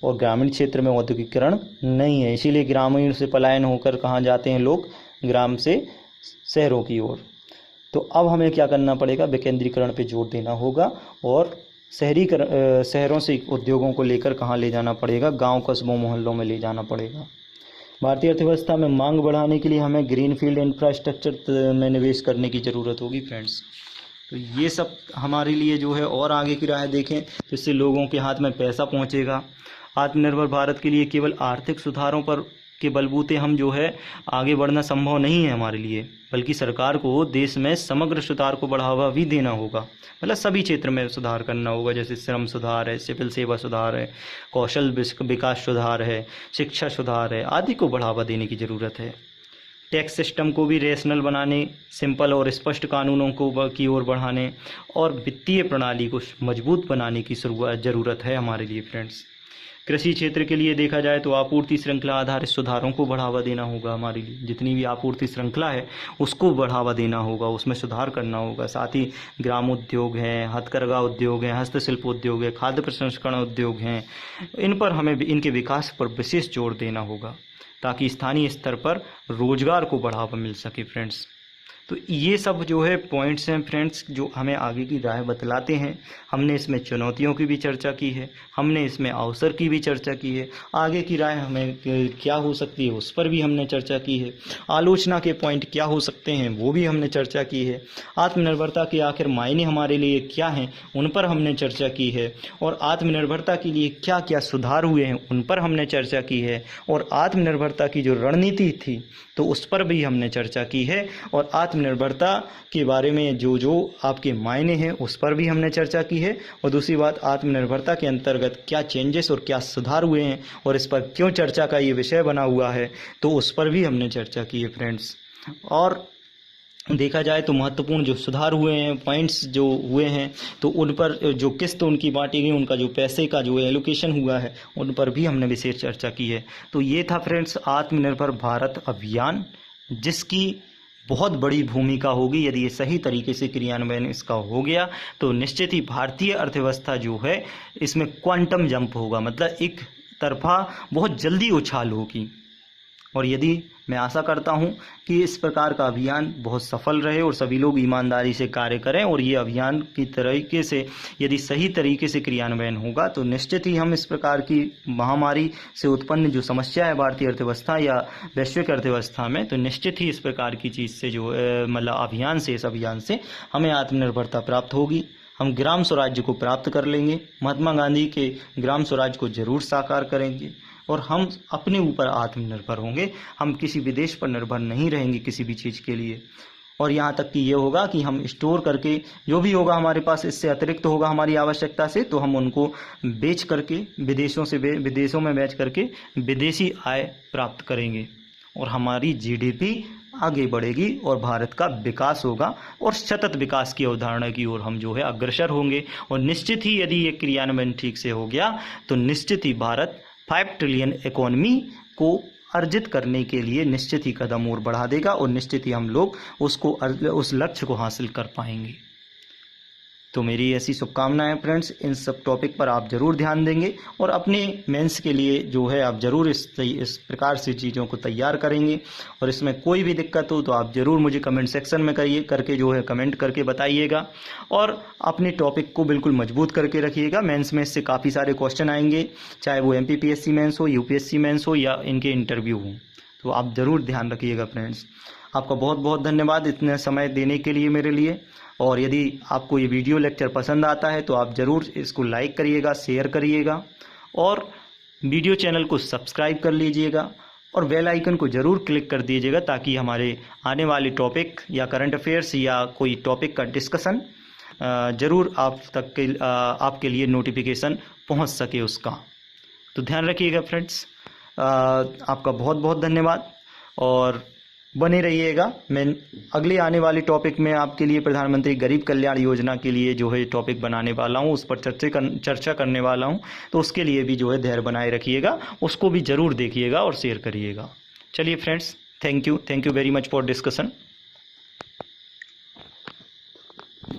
A: और ग्रामीण क्षेत्र में औद्योगिकरण नहीं है। इसीलिए ग्रामीण से पलायन होकर कहाँ जाते हैं लोग, ग्राम से शहरों की ओर। तो अब हमें क्या करना पड़ेगा, विकेंद्रीकरण पे जोर देना होगा और शहरों से उद्योगों को लेकर कहाँ ले जाना पड़ेगा, गांव कस्बों मोहल्लों में ले जाना पड़ेगा। भारतीय अर्थव्यवस्था में मांग बढ़ाने के लिए हमें ग्रीनफील्ड इंफ्रास्ट्रक्चर में निवेश करने की ज़रूरत होगी फ्रेंड्स। तो ये सब हमारे लिए जो है, और आगे की राह देखें तो इससे लोगों के हाथ में पैसा पहुंचेगा। आत्मनिर्भर भारत के लिए केवल आर्थिक सुधारों पर के बलबूते हम जो है आगे बढ़ना संभव नहीं है हमारे लिए, बल्कि सरकार को देश में समग्र सुधार को बढ़ावा भी देना होगा। मतलब सभी क्षेत्र में सुधार करना होगा, जैसे श्रम सुधार है, सिविल सेवा सुधार है, कौशल विकास सुधार है, शिक्षा सुधार है, आदि को बढ़ावा देने की ज़रूरत है। टैक्स सिस्टम को भी रेशनल बनाने, सिंपल और स्पष्ट कानूनों को की ओर बढ़ाने और वित्तीय प्रणाली को मजबूत बनाने की ज़रूरत है हमारे लिए फ्रेंड्स। कृषि क्षेत्र के लिए देखा जाए तो आपूर्ति श्रृंखला आधारित सुधारों को बढ़ावा देना होगा हमारे लिए। जितनी भी आपूर्ति श्रृंखला है उसको बढ़ावा देना होगा, उसमें सुधार करना होगा। साथ ही ग्राम उद्योग हैं, हथकरघा उद्योग हैं, हस्तशिल्प उद्योग है, खाद्य प्रसंस्करण उद्योग हैं, इन पर हमें इनके विकास पर विशेष जोर देना होगा ताकि स्थानीय स्तर पर रोजगार को बढ़ावा मिल सके फ्रेंड्स। तो ये सब जो है पॉइंट्स हैं फ्रेंड्स जो हमें आगे की राह बतलाते हैं। हमने इसमें चुनौतियों की भी चर्चा की है, हमने इसमें अवसर की भी चर्चा की है, आगे की राह हमें क्या हो सकती है उस पर भी हमने चर्चा की है, आलोचना के पॉइंट क्या हो सकते हैं वो भी हमने चर्चा की है, आत्मनिर्भरता के आखिर मायने हमारे लिए क्या हैं उन पर हमने चर्चा की है, और आत्मनिर्भरता के लिए क्या क्या सुधार हुए हैं उन पर हमने चर्चा की है, और आत्मनिर्भरता की जो रणनीति थी तो उस पर भी हमने चर्चा की है, और आत्मनिर्भरता के बारे में जो जो आपके मायने हैं उस पर भी हमने चर्चा की है। और दूसरी बात, आत्मनिर्भरता के अंतर्गत क्या चेंजेस और क्या सुधार हुए हैं और इस पर क्यों चर्चा का ये विषय बना हुआ है तो उस पर भी हमने चर्चा की है फ्रेंड्स। और देखा जाए तो महत्वपूर्ण जो सुधार हुए हैं, पॉइंट्स जो हुए हैं, तो उन पर जो किस्त उनकी बांटी गई, उनका जो पैसे का जो एलोकेशन हुआ है उन पर भी हमने विशेष चर्चा की है। तो ये था फ्रेंड्स आत्मनिर्भर भारत अभियान, जिसकी बहुत बड़ी भूमिका होगी। यदि ये सही तरीके से क्रियान्वयन इसका हो गया तो निश्चित ही भारतीय अर्थव्यवस्था जो है इसमें क्वांटम जंप होगा, मतलब एक तरफा बहुत जल्दी उछाल होगी। और यदि मैं आशा करता हूं कि इस प्रकार का अभियान बहुत सफल रहे और सभी लोग ईमानदारी से कार्य करें, और ये अभियान की तरीके से यदि सही तरीके से क्रियान्वयन होगा तो निश्चित ही हम इस प्रकार की महामारी से उत्पन्न जो समस्या है भारतीय अर्थव्यवस्था या वैश्विक अर्थव्यवस्था में, तो निश्चित ही इस प्रकार की चीज़ से जो मतलब अभियान से, इस अभियान से हमें आत्मनिर्भरता प्राप्त होगी। हम ग्राम स्वराज्य को प्राप्त कर लेंगे, महात्मा गांधी के ग्राम स्वराज्य को जरूर साकार करेंगे और हम अपने ऊपर आत्मनिर्भर होंगे। हम किसी विदेश पर निर्भर नहीं रहेंगे किसी भी चीज़ के लिए। और यहाँ तक कि ये होगा कि हम स्टोर करके जो भी होगा हमारे पास इससे अतिरिक्त होगा हमारी आवश्यकता से, तो हम उनको बेच करके विदेशों में बेच करके विदेशी आय प्राप्त करेंगे और हमारी जीडीपी आगे बढ़ेगी और भारत का विकास होगा और सतत विकास की अवधारणा की ओर हम जो है अग्रसर होंगे। और निश्चित ही यदि ये क्रियान्वयन ठीक से हो गया तो निश्चित ही भारत 5 ट्रिलियन इकोनॉमी को अर्जित करने के लिए निश्चित ही कदम और बढ़ा देगा और निश्चित ही हम लोग उस लक्ष्य को हासिल कर पाएंगे। तो मेरी ऐसी शुभकामनाएं फ्रेंड्स, इन सब टॉपिक पर आप ज़रूर ध्यान देंगे और अपने मेंस के लिए जो है आप ज़रूर इस प्रकार से चीज़ों को तैयार करेंगे। और इसमें कोई भी दिक्कत हो तो आप ज़रूर मुझे कमेंट सेक्शन में करके जो है कमेंट करके बताइएगा और अपने टॉपिक को बिल्कुल मजबूत करके रखिएगा। मेंस में इससे काफ़ी सारे क्वेश्चन आएंगे, चाहे वो MPPSC मेंस हो, UPSC मेंस हो या इनके इंटरव्यू हो, तो आप ज़रूर ध्यान रखिएगा फ्रेंड्स। आपका बहुत बहुत धन्यवाद इतने समय देने के लिए मेरे लिए। और यदि आपको ये वीडियो लेक्चर पसंद आता है तो आप ज़रूर इसको लाइक करिएगा, शेयर करिएगा और वीडियो चैनल को सब्सक्राइब कर लीजिएगा और बेल आइकन को ज़रूर क्लिक कर दीजिएगा ताकि हमारे आने वाले टॉपिक या करंट अफेयर्स या कोई टॉपिक का डिस्कशन ज़रूर आपके लिए नोटिफिकेशन पहुंच सके उसका। तो ध्यान रखिएगा फ्रेंड्स। आपका बहुत बहुत धन्यवाद और बने रहिएगा। मैं अगले आने वाले टॉपिक में आपके लिए प्रधानमंत्री गरीब कल्याण योजना के लिए जो है टॉपिक बनाने वाला हूं, उस पर चर्चा करने वाला हूं, तो उसके लिए भी जो है धैर्य बनाए रखिएगा, उसको भी ज़रूर देखिएगा और शेयर करिएगा। चलिए friends, thank you very much for discussion.